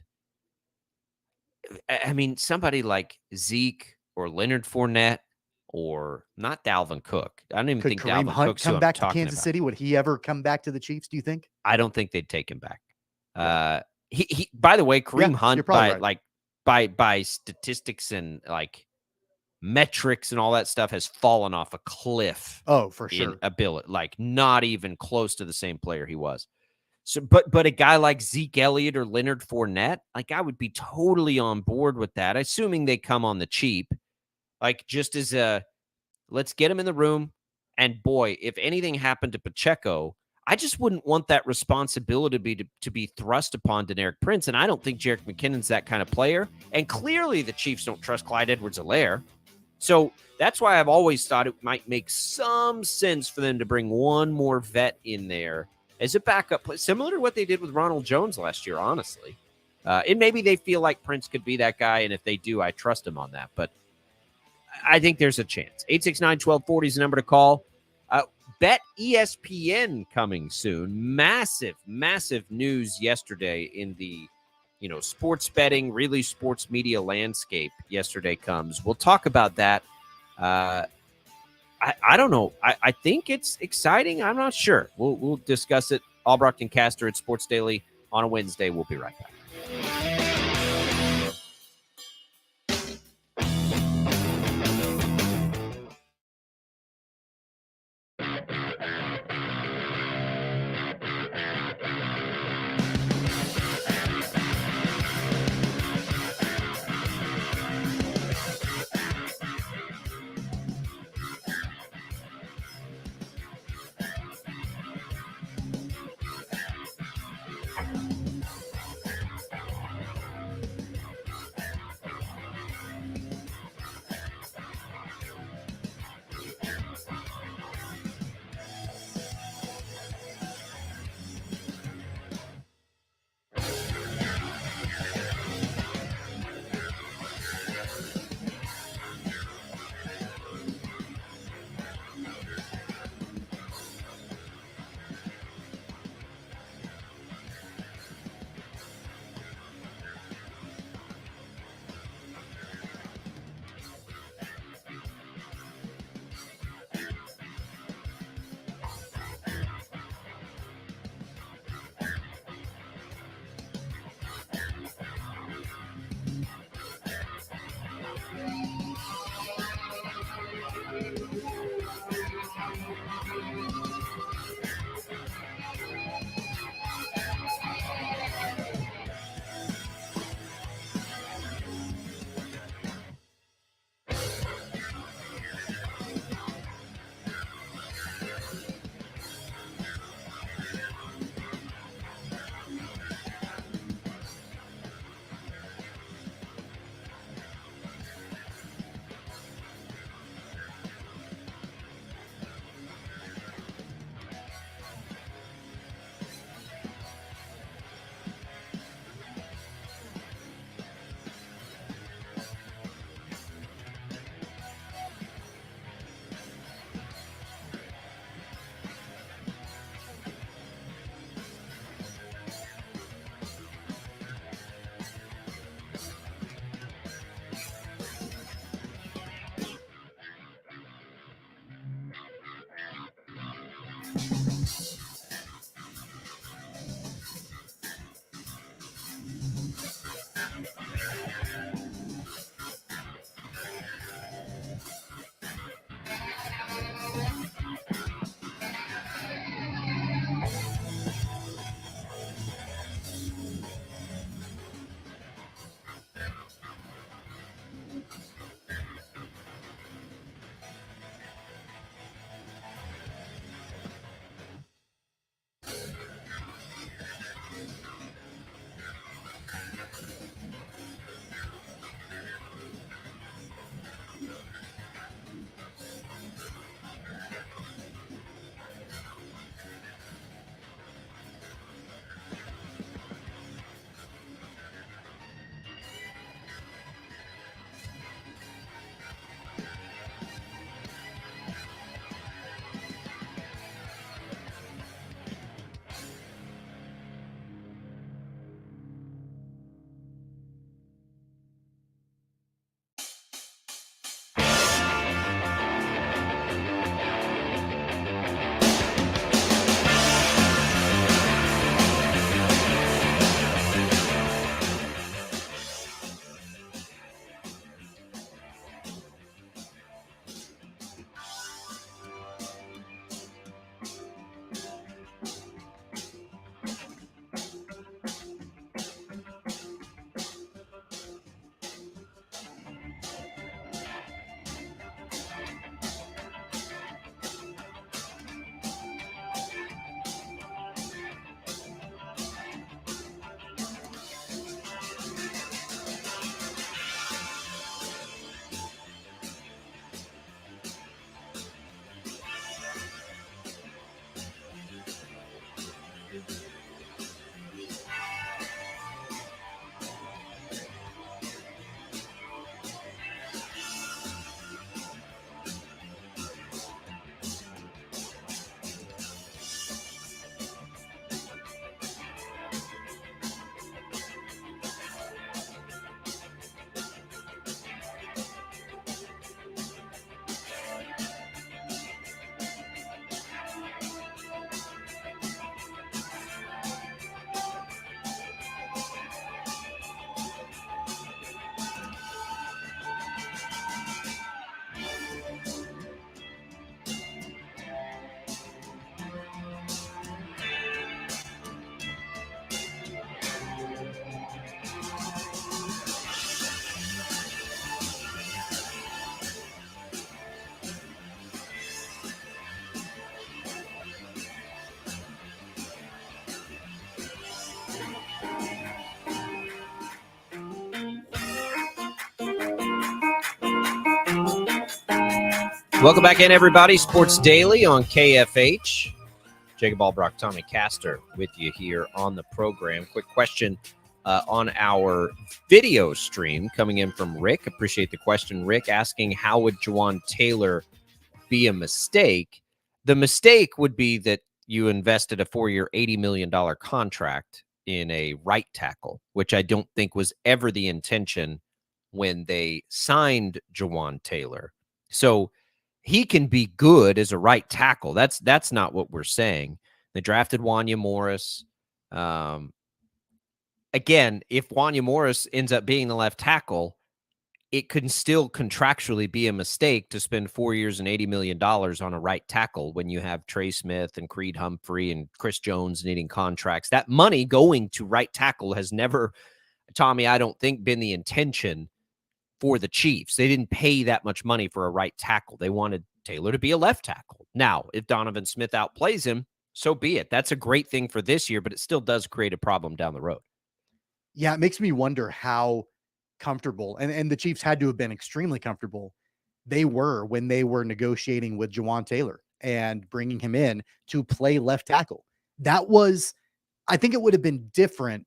I mean, somebody like Zeke or Leonard Fournette or not Dalvin Cook. I don't even think Kareem Dalvin Hunt Cook's who come I'm back to talking Kansas about. City? Would he ever come back to the Chiefs, do you think? I don't think they'd take him back. He by the way, Kareem Hunt by statistics and like metrics and all that stuff has fallen off a cliff. Oh, for sure. In ability, like not even close to the same player he was. So, but a guy like Zeke Elliott or Leonard Fournette, like I would be totally on board with that, assuming they come on the cheap. Like just as let's get him in the room. And boy, if anything happened to Pacheco, I just wouldn't want that responsibility to be thrust upon Deneric Prince. And I don't think Jerick McKinnon's that kind of player. And clearly the Chiefs don't trust Clyde Edwards-Helaire. So that's why I've always thought it might make some sense for them to bring one more vet in there as a backup, similar to what they did with Ronald Jones last year, honestly. And maybe they feel like Prince could be that guy. And if they do, I trust him on that. But I think there's a chance. 869-1240 is the number to call. Bet ESPN coming soon. Massive, massive news yesterday in the, sports betting, really sports media landscape yesterday comes. We'll talk about that. I don't know. I think it's exciting. I'm not sure. We'll discuss it. Albracht and Castor at Sports Daily on a Wednesday. We'll be right back. Welcome back in, everybody. Sports Daily on KFH. Jacob Albracht, Tommy Castor with you here on the program. Quick question on our video stream coming in from Rick. Appreciate the question, Rick, asking how would Jawan Taylor be a mistake? The mistake would be that you invested a 4-year, $80 million contract in a right tackle, which I don't think was ever the intention when they signed Jawan Taylor. So he can be good as a right tackle. That's not what we're saying. They drafted Wanya Morris. Again, if Wanya Morris ends up being the left tackle, it could still contractually be a mistake to spend 4 years and $80 million on a right tackle when you have Trey Smith and Creed Humphrey and Chris Jones needing contracts. That money going to right tackle has never, Tommy, I don't think, been the intention for the Chiefs. They didn't pay that much money for a right tackle. They wanted Taylor to be a left tackle. Now, if Donovan Smith outplays him, so be it. That's a great thing for this year, but it still does create a problem down the road. Yeah, it makes me wonder how comfortable, and the Chiefs had to have been extremely comfortable they were when they were negotiating with Jawan Taylor and bringing him in to play left tackle. That was, I think it would have been different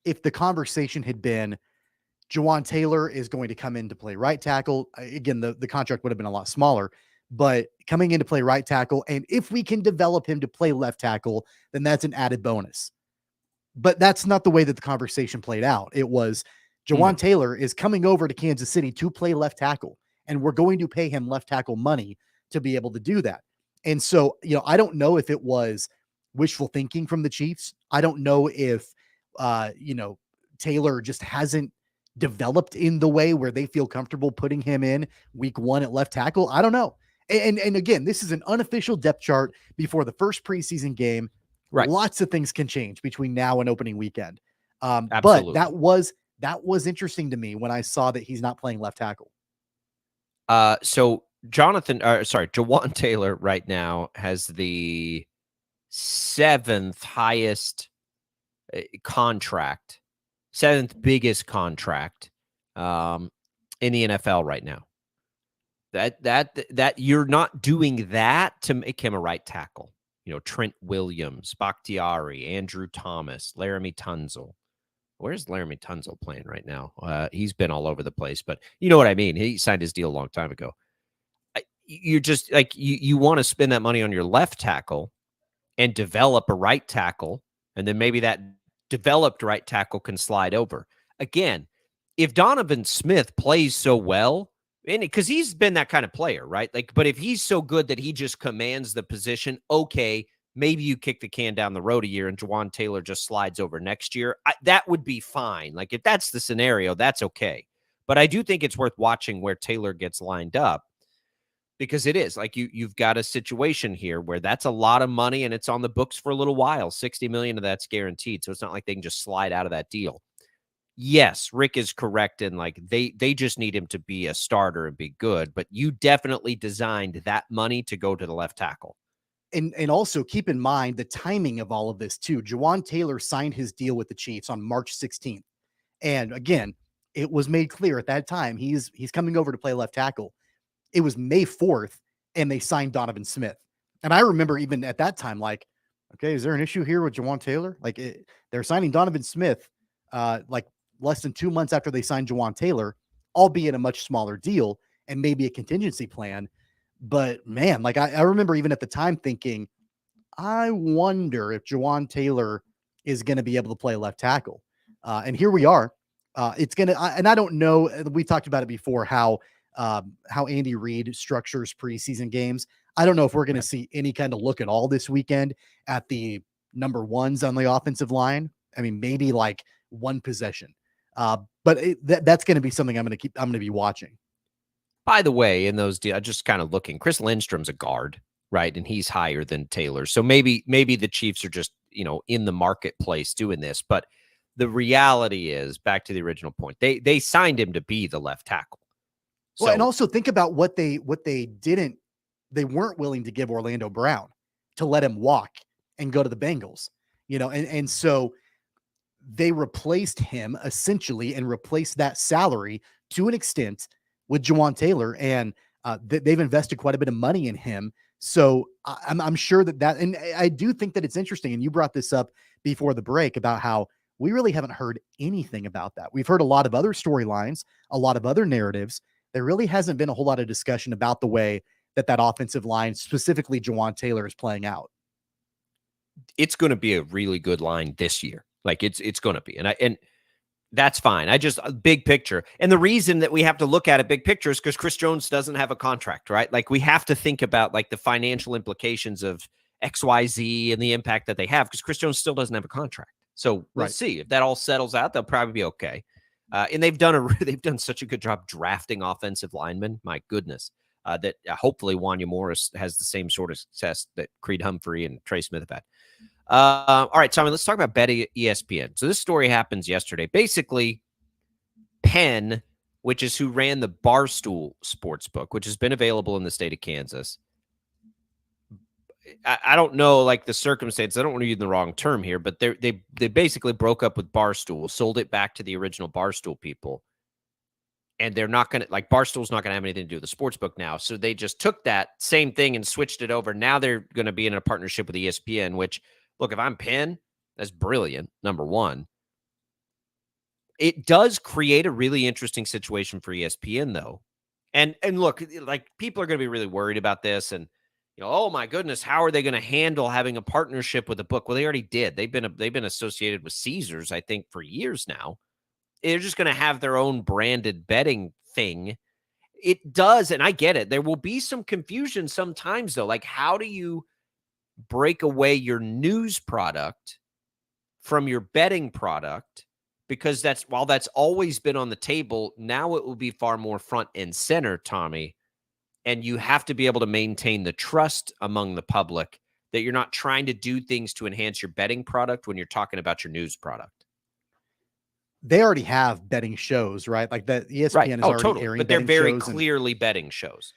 if the conversation had been, Jawan Taylor is going to come in to play right tackle. Again, the contract would have been a lot smaller, but coming in to play right tackle. And if we can develop him to play left tackle, then that's an added bonus. But that's not the way that the conversation played out. It was Jawan Taylor is coming over to Kansas City to play left tackle, and we're going to pay him left tackle money to be able to do that. And so, I don't know if it was wishful thinking from the Chiefs. I don't know if, Taylor just hasn't developed in the way where they feel comfortable putting him in week 1 at left tackle. I don't know. And again, this is an unofficial depth chart before the first preseason game. Right. Lots of things can change between now and opening weekend. But Absolutely. that was interesting to me when I saw that he's not playing left tackle. So Jawan Taylor right now has the 7th highest contract, 7th biggest contract in the NFL right now. That you're not doing that to make him a right tackle. Trent Williams, Bakhtiari, Andrew Thomas, Laramie Tunzel. Where's Laramie Tunzel playing right now? He's been all over the place, but you know what I mean? He signed his deal a long time ago. You're just like, you want to spend that money on your left tackle and develop a right tackle, and then maybe that developed right tackle can slide over. Again, if Donovan Smith plays so well, and because he's been that kind of player, right? But if he's so good that he just commands the position, okay, maybe you kick the can down the road a year and Jawan Taylor just slides over next year. That would be fine. Like, if that's the scenario, that's okay. But I do think it's worth watching where Taylor gets lined up, because it is like you've got a situation here where that's a lot of money and it's on the books for a little while. $60 million of that's guaranteed. So it's not like they can just slide out of that deal. Yes, Rick is correct in like they just need him to be a starter and be good, but you definitely designed that money to go to the left tackle. And also keep in mind the timing of all of this too. Jawan Taylor signed his deal with the Chiefs on March 16th. And again, it was made clear at that time he's coming over to play left tackle. It was May 4th and they signed Donovan Smith. And I remember even at that time, like, okay, is there an issue here with Jawan Taylor? Like, they're signing Donovan Smith like less than 2 months after they signed Jawan Taylor, albeit a much smaller deal and maybe a contingency plan. But man, like I remember even at the time thinking, I wonder if Jawan Taylor is going to be able to play left tackle. And here we are. It's going to, and I don't know, we talked about it before, how Andy Reid structures preseason games. I don't know if we're going to see any kind of look at all this weekend at the number ones on the offensive line. I mean, maybe like one possession. But that's going to be something I'm going to be watching. By the way, in those deals, just kind of looking, Chris Lindstrom's a guard, right? And he's higher than Taylor. So maybe the Chiefs are just, in the marketplace doing this. But the reality is, back to the original point, they signed him to be the left tackle. Well, and also think about what they weren't willing to give Orlando Brown to let him walk and go to the Bengals, and so they replaced him essentially and replaced that salary to an extent with Jawan Taylor, and they've invested quite a bit of money in him. So I'm sure that, and I do think that it's interesting. And you brought this up before the break about how we really haven't heard anything about that. We've heard a lot of other storylines, a lot of other narratives. There really hasn't been a whole lot of discussion about the way that offensive line, specifically Jawan Taylor, is playing out. It's going to be a really good line this year. Like it's going to be, and that's fine. I just big picture. And the reason that we have to look at a big picture is because Chris Jones doesn't have a contract, right? Like we have to think about like the financial implications of XYZ and the impact that they have, because Chris Jones still doesn't have a contract. So let's see if that all settles out. They'll probably be okay. And they've done such a good job drafting offensive linemen. My goodness, that hopefully Wanya Morris has the same sort of success that Creed Humphrey and Trey Smith have had. All right, Simon, let's talk about Bet ESPN. So this story happens yesterday. Basically, Penn, which is who ran the Barstool Sportsbook, which has been available in the state of Kansas. I don't know, like the circumstance. I don't want to use the wrong term here, but they basically broke up with Barstool, sold it back to the original Barstool people, and they're not going to, like, Barstool's not going to have anything to do with the sportsbook now. So they just took that same thing and switched it over. Now they're going to be in a partnership with ESPN, which, look, if I'm Penn, that's brilliant, number one. It does create a really interesting situation for ESPN, though. And look, like, people are going to be really worried about this, and oh my goodness, how are they going to handle having a partnership with a book? Well, they already did. They've been associated with Caesars, I think, for years now. They're just going to have their own branded betting thing. It does, and I get it. There will be some confusion sometimes, though. Like, how do you break away your news product from your betting product? Because while that's always been on the table, now it will be far more front and center, Tommy. And you have to be able to maintain the trust among the public that you're not trying to do things to enhance your betting product when you're talking about your news product. They already have betting shows, right? Like that ESPN Right. is Oh, already totally. airing But they're betting very shows. clearly betting shows.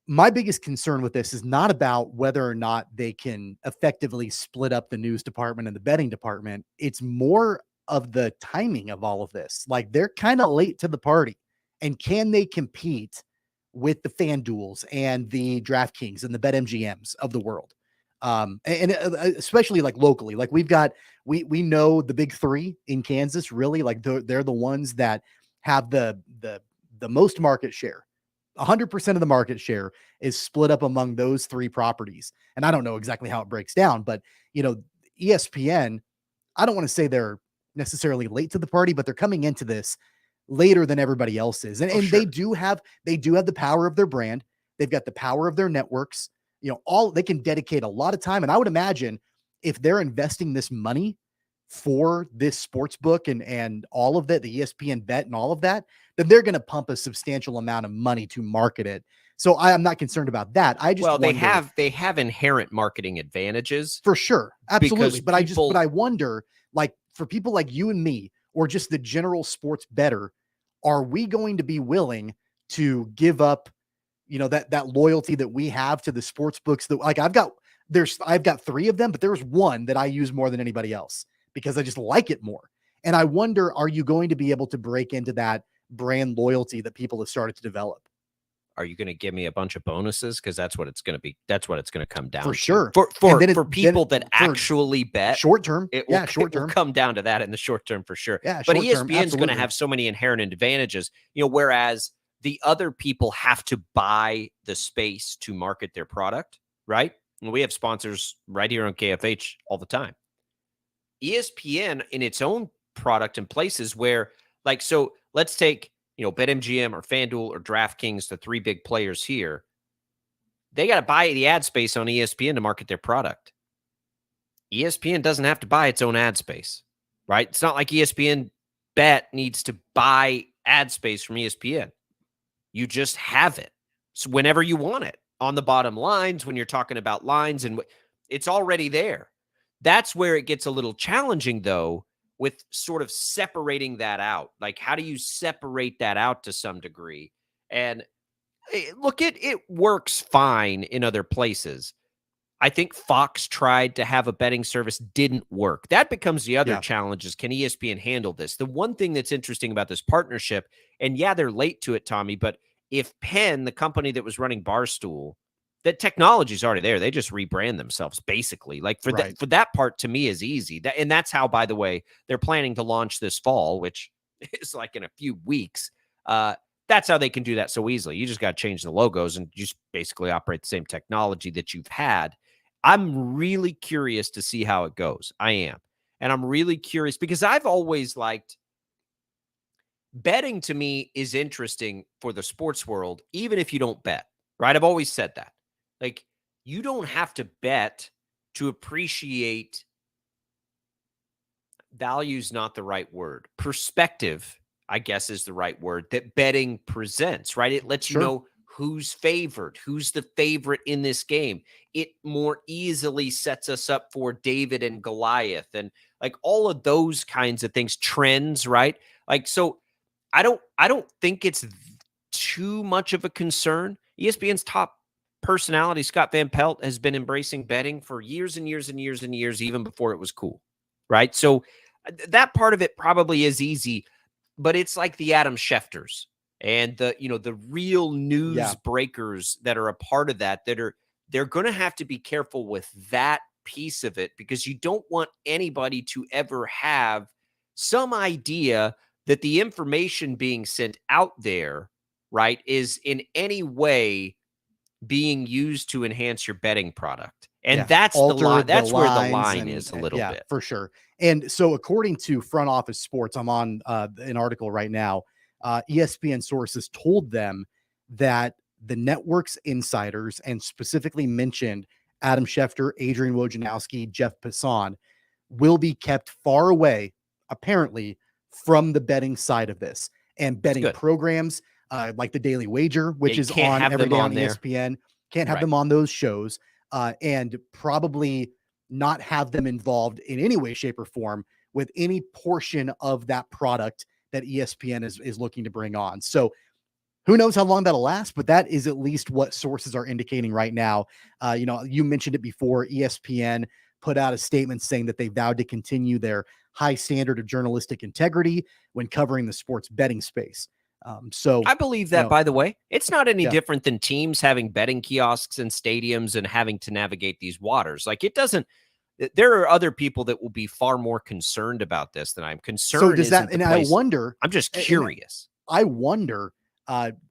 My biggest concern with this is not about whether or not they can effectively split up the news department and the betting department. It's more of the timing of all of this. Like, they're kind of late to the party, and can they compete with the FanDuels and the DraftKings and the BetMGMs of the world? And especially like locally, like we know the big three in Kansas, really, like they're the ones that have the most market share. 100% of the market share is split up among those three properties. And I don't know exactly how it breaks down, but ESPN, I don't want to say they're necessarily late to the party, but they're coming into this later than everybody else is. And, Sure. they do have the power of their brand. They've got the power of their networks. They can dedicate a lot of time. And I would imagine if they're investing this money for this sports book and all of that, the ESPN bet and all of that, then they're going to pump a substantial amount of money to market it. So I am not concerned about that. I just they wonder, have inherent marketing advantages for sure, absolutely. because But I wonder, like, for people like you and me, or just the general sports bettor, are we going to be willing to give up, that loyalty that we have to the sports books? That, like, I've got 3 of them, but there's one that I use more than anybody else because I just like it more. And I wonder, are you going to be able to break into that brand loyalty that people have started to develop? Are you going to give me a bunch of bonuses? Because that's what it's going to be. That's what it's going to come down For to. sure. For people that actually bet short term. It will come down to that in the short term for sure. Yeah, but short term, ESPN is going to absolutely. have so many inherent advantages, whereas the other people have to buy the space to market their product, right? And we have sponsors right here on KFH all the time. ESPN in its own product and places where, like, so let's take, BetMGM or FanDuel or DraftKings, the 3 big players here. They got to buy the ad space on ESPN to market their product. ESPN doesn't have to buy its own ad space, right? It's not like ESPN Bet needs to buy ad space from ESPN. You just have it. So whenever you want it on the bottom lines, when you're talking about lines, and it's already there. That's where it gets a little challenging, though, with sort of separating that out. Like, how do you separate that out to some degree? And look, it works fine in other places. I think Fox tried to have a betting service, didn't work. That becomes the other challenge is, can ESPN handle this? The one thing that's interesting about this partnership, and yeah, they're late to it, Tommy, but if Penn, the company that was running Barstool, that technology's already there. They just rebrand themselves, basically. Like, for that part, to me, is easy. And that's how, by the way, they're planning to launch this fall, which is like in a few weeks. That's how they can do that so easily. You just got to change the logos and just basically operate the same technology that you've had. I'm really curious to see how it goes. I am. And I'm really curious because I've always liked betting. To me, is interesting for the sports world, even if you don't bet, right? I've always said that. Like, you don't have to bet to appreciate value's not the right word. Perspective, I guess, is the right word that betting presents, right? It lets you know who's favored, who's the favorite in this game. It more easily sets us up for David and Goliath and like all of those kinds of things, trends, right? Like, so I don't think it's too much of a concern. ESPN's top personality, Scott Van Pelt, has been embracing betting for years and years and years and years, even before it was cool, right? So that part of it probably is easy, but it's like the Adam Schefters and the real news breakers that are a part of that they're going to have to be careful with that piece of it, because you don't want anybody to ever have some idea that the information being sent out there, right, is in any way being used to enhance your betting product. And that's the line. That's where the line is a little bit. For sure. And so according to Front Office Sports, I'm on an article right now. ESPN sources told them that the network's insiders, and specifically mentioned Adam Schefter, Adrian Wojnarowski, Jeff Passan, will be kept far away, apparently, from the betting side of this. And betting programs like the Daily Wager, which is on every day on ESPN, can't have them on those shows, and probably not have them involved in any way, shape, or form with any portion of that product that ESPN is looking to bring on. So who knows how long that'll last, but that is at least what sources are indicating right now. You mentioned it before. ESPN put out a statement saying that they vowed to continue their high standard of journalistic integrity when covering the sports betting space. So I believe that, by the way, it's not any different than teams having betting kiosks in stadiums and having to navigate these waters. Like, it doesn't, there are other people that will be far more concerned about this than I'm concerned. So does that, and I wonder, I'm just curious. I wonder,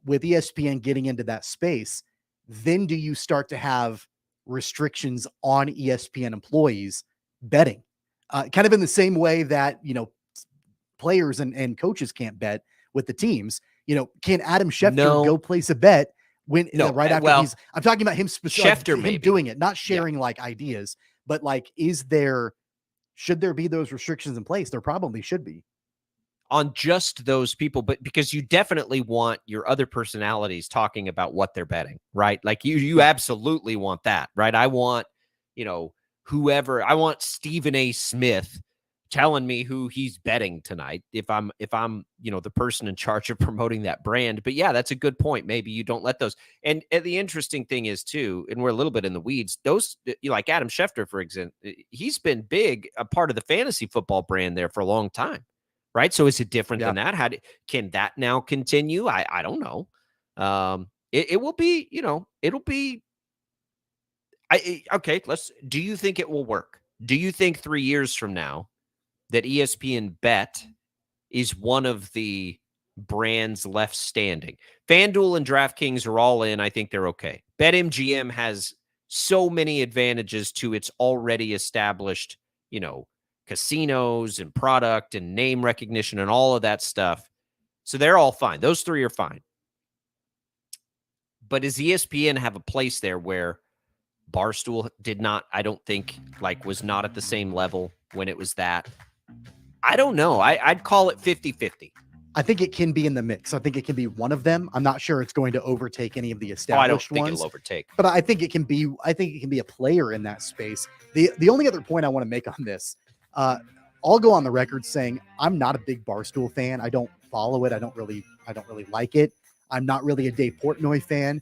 with ESPN getting into that space, then do you start to have restrictions on ESPN employees betting? Kind of in the same way that, players and coaches can't bet with the teams. Can Adam Schefter go place a bet when right after he's, I'm talking about him specifically, him doing it, not sharing like ideas, but like, should there be those restrictions in place? There probably should be. On just those people, but because you definitely want your other personalities talking about what they're betting, right? Like you absolutely want that, right? I want, whoever, I want Stephen A. Smith telling me who he's betting tonight if I'm, the person in charge of promoting that brand. But yeah, that's a good point. Maybe you don't let those. And the interesting thing is too, and we're a little bit in the weeds, those like Adam Schefter, for example, he's been a part of the fantasy football brand there for a long time. Right. So is it different than that? Can that now continue? I don't know. It will be, it'll be. Okay. Do you think it will work? Do you think 3 years from now that ESPN Bet is one of the brands left standing? FanDuel and DraftKings are all in. I think they're okay. BetMGM has so many advantages to its already established, casinos and product and name recognition and all of that stuff. So they're all fine. Those three are fine. But does ESPN have a place there where Barstool did not, I don't think, was not at the same level when it was that? I don't know. I'd call it 50-50. I think it can be in the mix. I think it can be one of them. I'm not sure it's going to overtake any of the established I don't think ones. It'll overtake. But I think it can be a player in that space. The only other point I want to make on this, I'll go on the record saying I'm not a big Barstool fan. I don't follow it. I don't really like it. I'm not really a Dave Portnoy fan.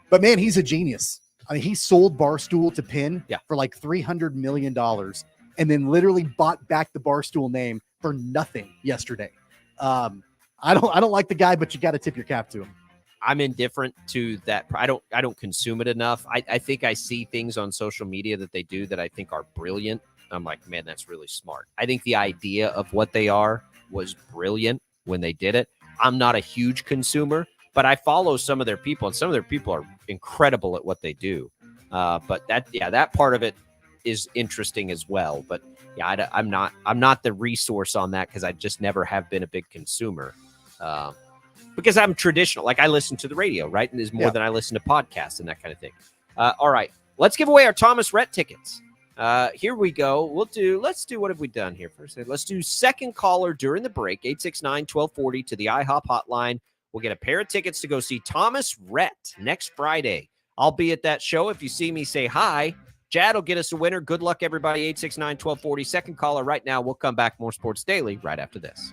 But man, he's a genius. I mean, he sold Barstool to Penn for like $300 million and then literally bought back the Barstool name for nothing yesterday. I don't like the guy, but you got to tip your cap to him. I'm indifferent to that. I don't consume it enough. I think I see things on social media that they do that I think are brilliant. I'm like, man, that's really smart. I think the idea of what they are was brilliant when they did it. I'm not a huge consumer, but I follow some of their people, and some of their people are incredible at what they do. But that part of it is interesting as well. But yeah, I'm not the resource on that because I just never have been a big consumer. Because I'm traditional. Like, I listen to the radio, right? And there's more than I listen to podcasts and that kind of thing. All right. Let's give away our Thomas Rhett tickets. Here we go. Let's do, what have we done here first? Let's do second caller during the break, 869-1240 to the IHOP hotline. We'll get a pair of tickets to go see Thomas Rhett next Friday. I'll be at that show. If you see me, say hi. Jad will get us a winner. Good luck, everybody. 869-1240. Second caller right now. We'll come back. More Sports Daily right after this.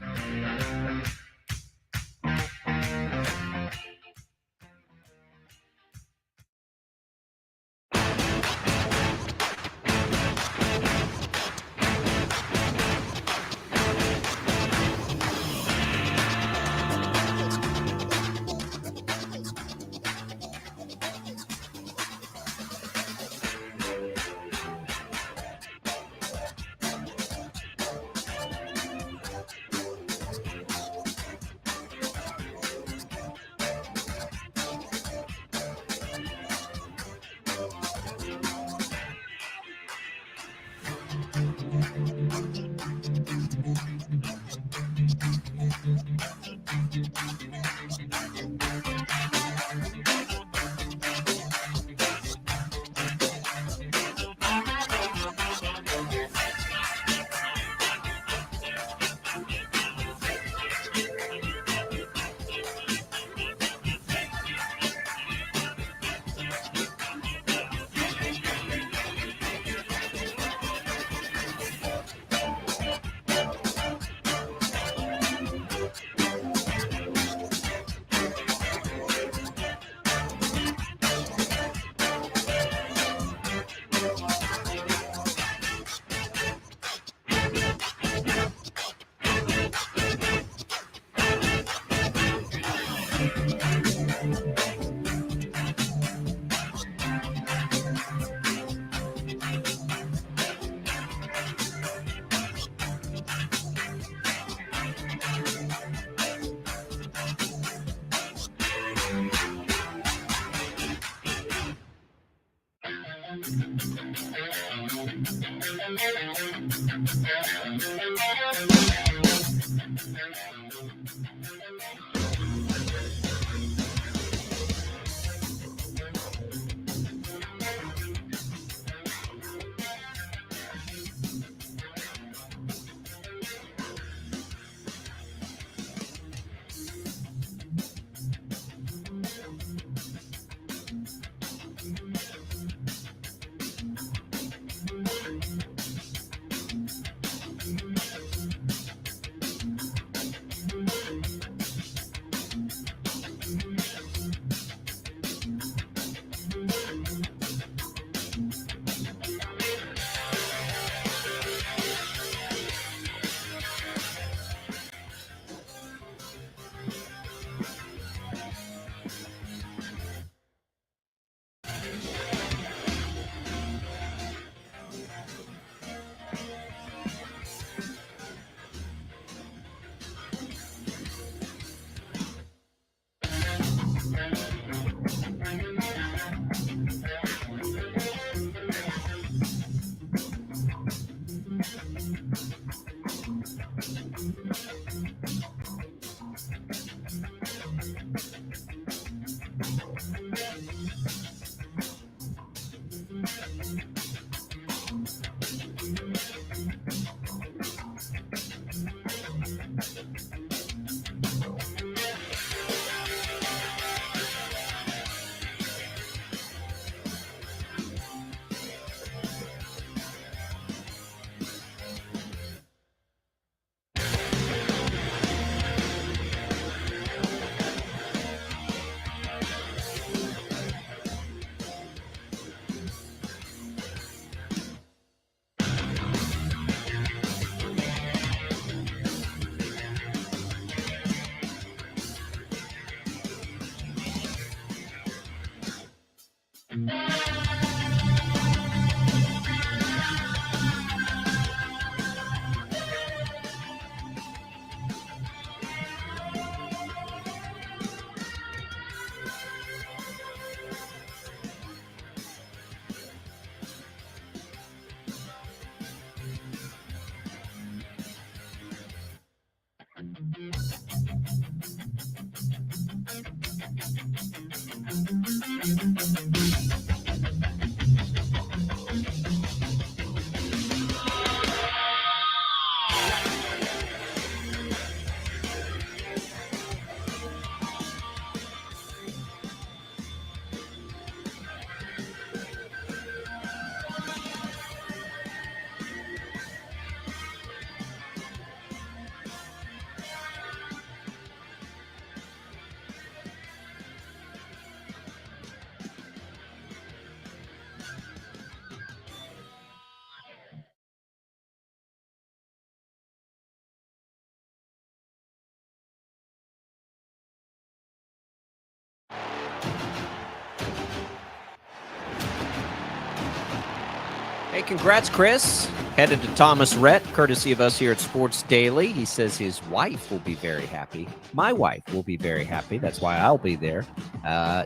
Hey, congrats, Chris. Headed to Thomas Rhett, courtesy of us here at Sports Daily. He says his wife will be very happy. My wife will be very happy. That's why I'll be there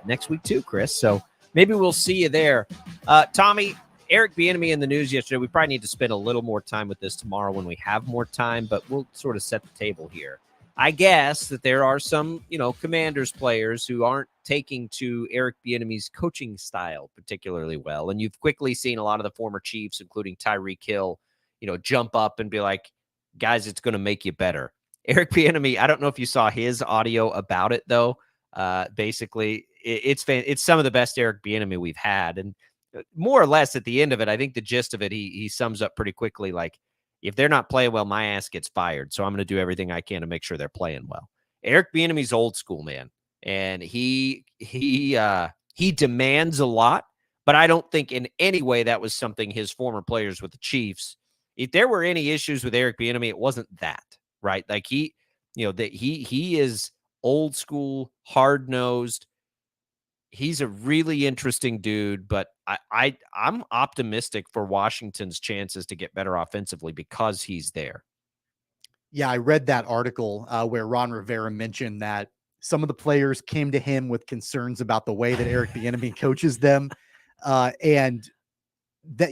next week too, Chris. So maybe we'll see you there. Tommy, Eric Bieniemy in the news yesterday. We probably need to spend a little more time with this tomorrow when we have more time, but we'll sort of set the table here. I guess that there are some, Commanders players who aren't taking to Eric Bieniemy's coaching style particularly well. And you've quickly seen a lot of the former Chiefs, including Tyreek Hill, jump up and be like, guys, it's going to make you better. Eric Bieniemy, I don't know if you saw his audio about it, though. Basically, it's some of the best Eric Bieniemy we've had. And more or less at the end of it, I think the gist of it, he sums up pretty quickly, like, if they're not playing well, my ass gets fired. So I'm going to do everything I can to make sure they're playing well. Eric Bieniemy's old school, man. And he demands a lot, but I don't think in any way that was something his former players with the Chiefs. If there were any issues with Eric Bieniemy, it wasn't that, right? Like he is old school, hard nosed. He's a really interesting dude, but I'm optimistic for Washington's chances to get better offensively because he's there. Yeah, I read that article where Ron Rivera mentioned that some of the players came to him with concerns about the way that Eric Bieniemy coaches them. And that,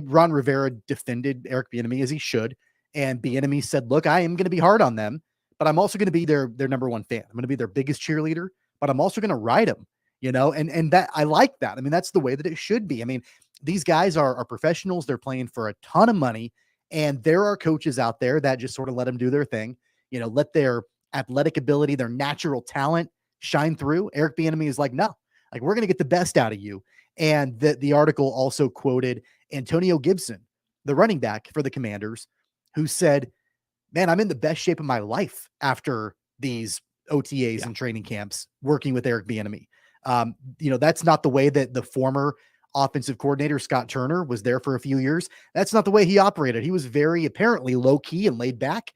Ron Rivera defended Eric Bieniemy as he should. And Bieniemy said, look, I am going to be hard on them, but I'm also going to be their number one fan. I'm going to be their biggest cheerleader, but I'm also going to ride them, and that I like that. I mean, that's the way that it should be. I mean, these guys are professionals. They're playing for a ton of money. And there are coaches out there that just sort of let them do their thing, let their athletic ability, their natural talent shine through. Eric Bieniemy is like, no, like we're going to get the best out of you. And the article also quoted Antonio Gibson, the running back for the Commanders, who said, man, I'm in the best shape of my life after these OTAs and training camps working with Eric Bieniemy. That's not the way that the former offensive coordinator, Scott Turner, was there for a few years. That's not the way he operated. He was very apparently low key and laid back.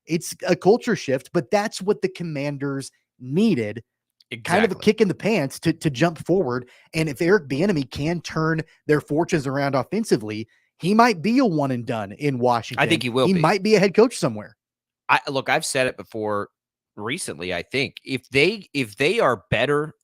It's a culture shift, but that's what the Commanders needed. Kind of a kick in the pants to jump forward. And if Eric Bieniemy can turn their fortunes around offensively, he might be a one and done in Washington. I think he will. He might be a head coach somewhere. I've said it before recently. I think if they are better,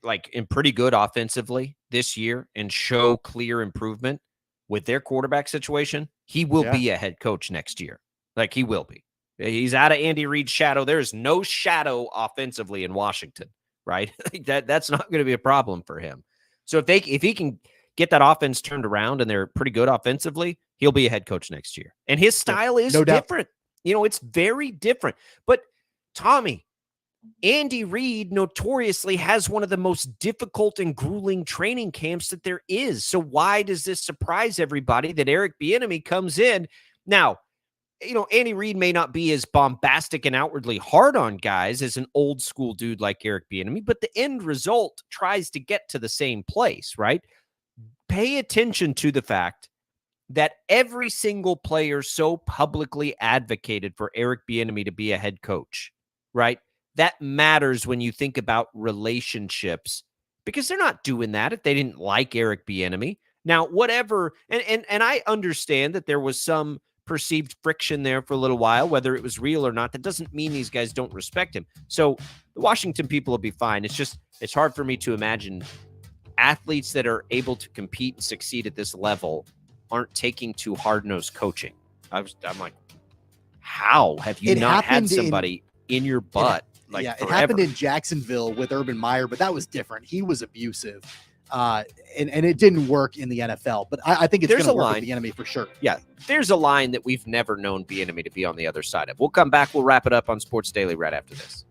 like in pretty good offensively this year and show clear improvement with their quarterback situation, he will be a head coach next year. Like he will be. He's out of Andy Reid's shadow. There is no shadow offensively in Washington, right? That's not going to be a problem for him. So if he can get that offense turned around and they're pretty good offensively, he'll be a head coach next year. And his style is different. It's very different. But Tommy, Andy Reid notoriously has one of the most difficult and grueling training camps that there is. So why does this surprise everybody that Eric Bieniemy comes in? Now, Andy Reid may not be as bombastic and outwardly hard on guys as an old school dude like Eric Bieniemy, but the end result tries to get to the same place, right? Pay attention to the fact that every single player so publicly advocated for Eric Bieniemy to be a head coach, right? That matters when you think about relationships, because they're not doing that if they didn't like Eric Bieniemy. Now, whatever, and I understand that there was some perceived friction there for a little while, whether it was real or not. That doesn't mean these guys don't respect him. So the Washington people will be fine. It's hard for me to imagine athletes that are able to compete and succeed at this level aren't taking to hard-nosed coaching. I'm like, how have you not had somebody in your butt? It happened in Jacksonville with Urban Meyer, but that was different. He was abusive. And it didn't work in the NFL, but I think it's going to work with Bieniemy for sure. Yeah, there's a line that we've never known Bieniemy to be on the other side of. We'll come back. We'll wrap it up on Sports Daily right after this.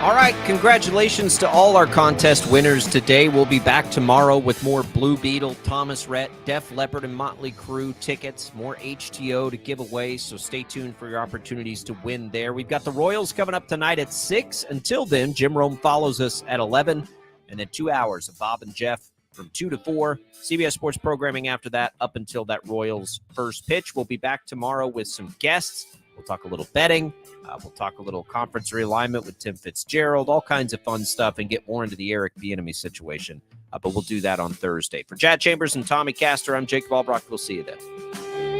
All right, congratulations to all our contest winners today. We'll be back tomorrow with more Blue Beetle, Thomas Rhett, Def Leppard, and Motley Crue tickets, more HTO to give away, so stay tuned for your opportunities to win there. We've got the Royals coming up tonight at 6. Until then, Jim Rome follows us at 11, and then 2 hours of Bob and Jeff from 2 to 4. CBS Sports programming after that up until that Royals first pitch. We'll be back tomorrow with some guests. We'll talk a little betting. We'll talk a little conference realignment with Tim Fitzgerald, all kinds of fun stuff, and get more into the Eric Bieniemy situation. But we'll do that on Thursday. For Chad Chambers and Tommy Castor, I'm Jacob Albracht. We'll see you then.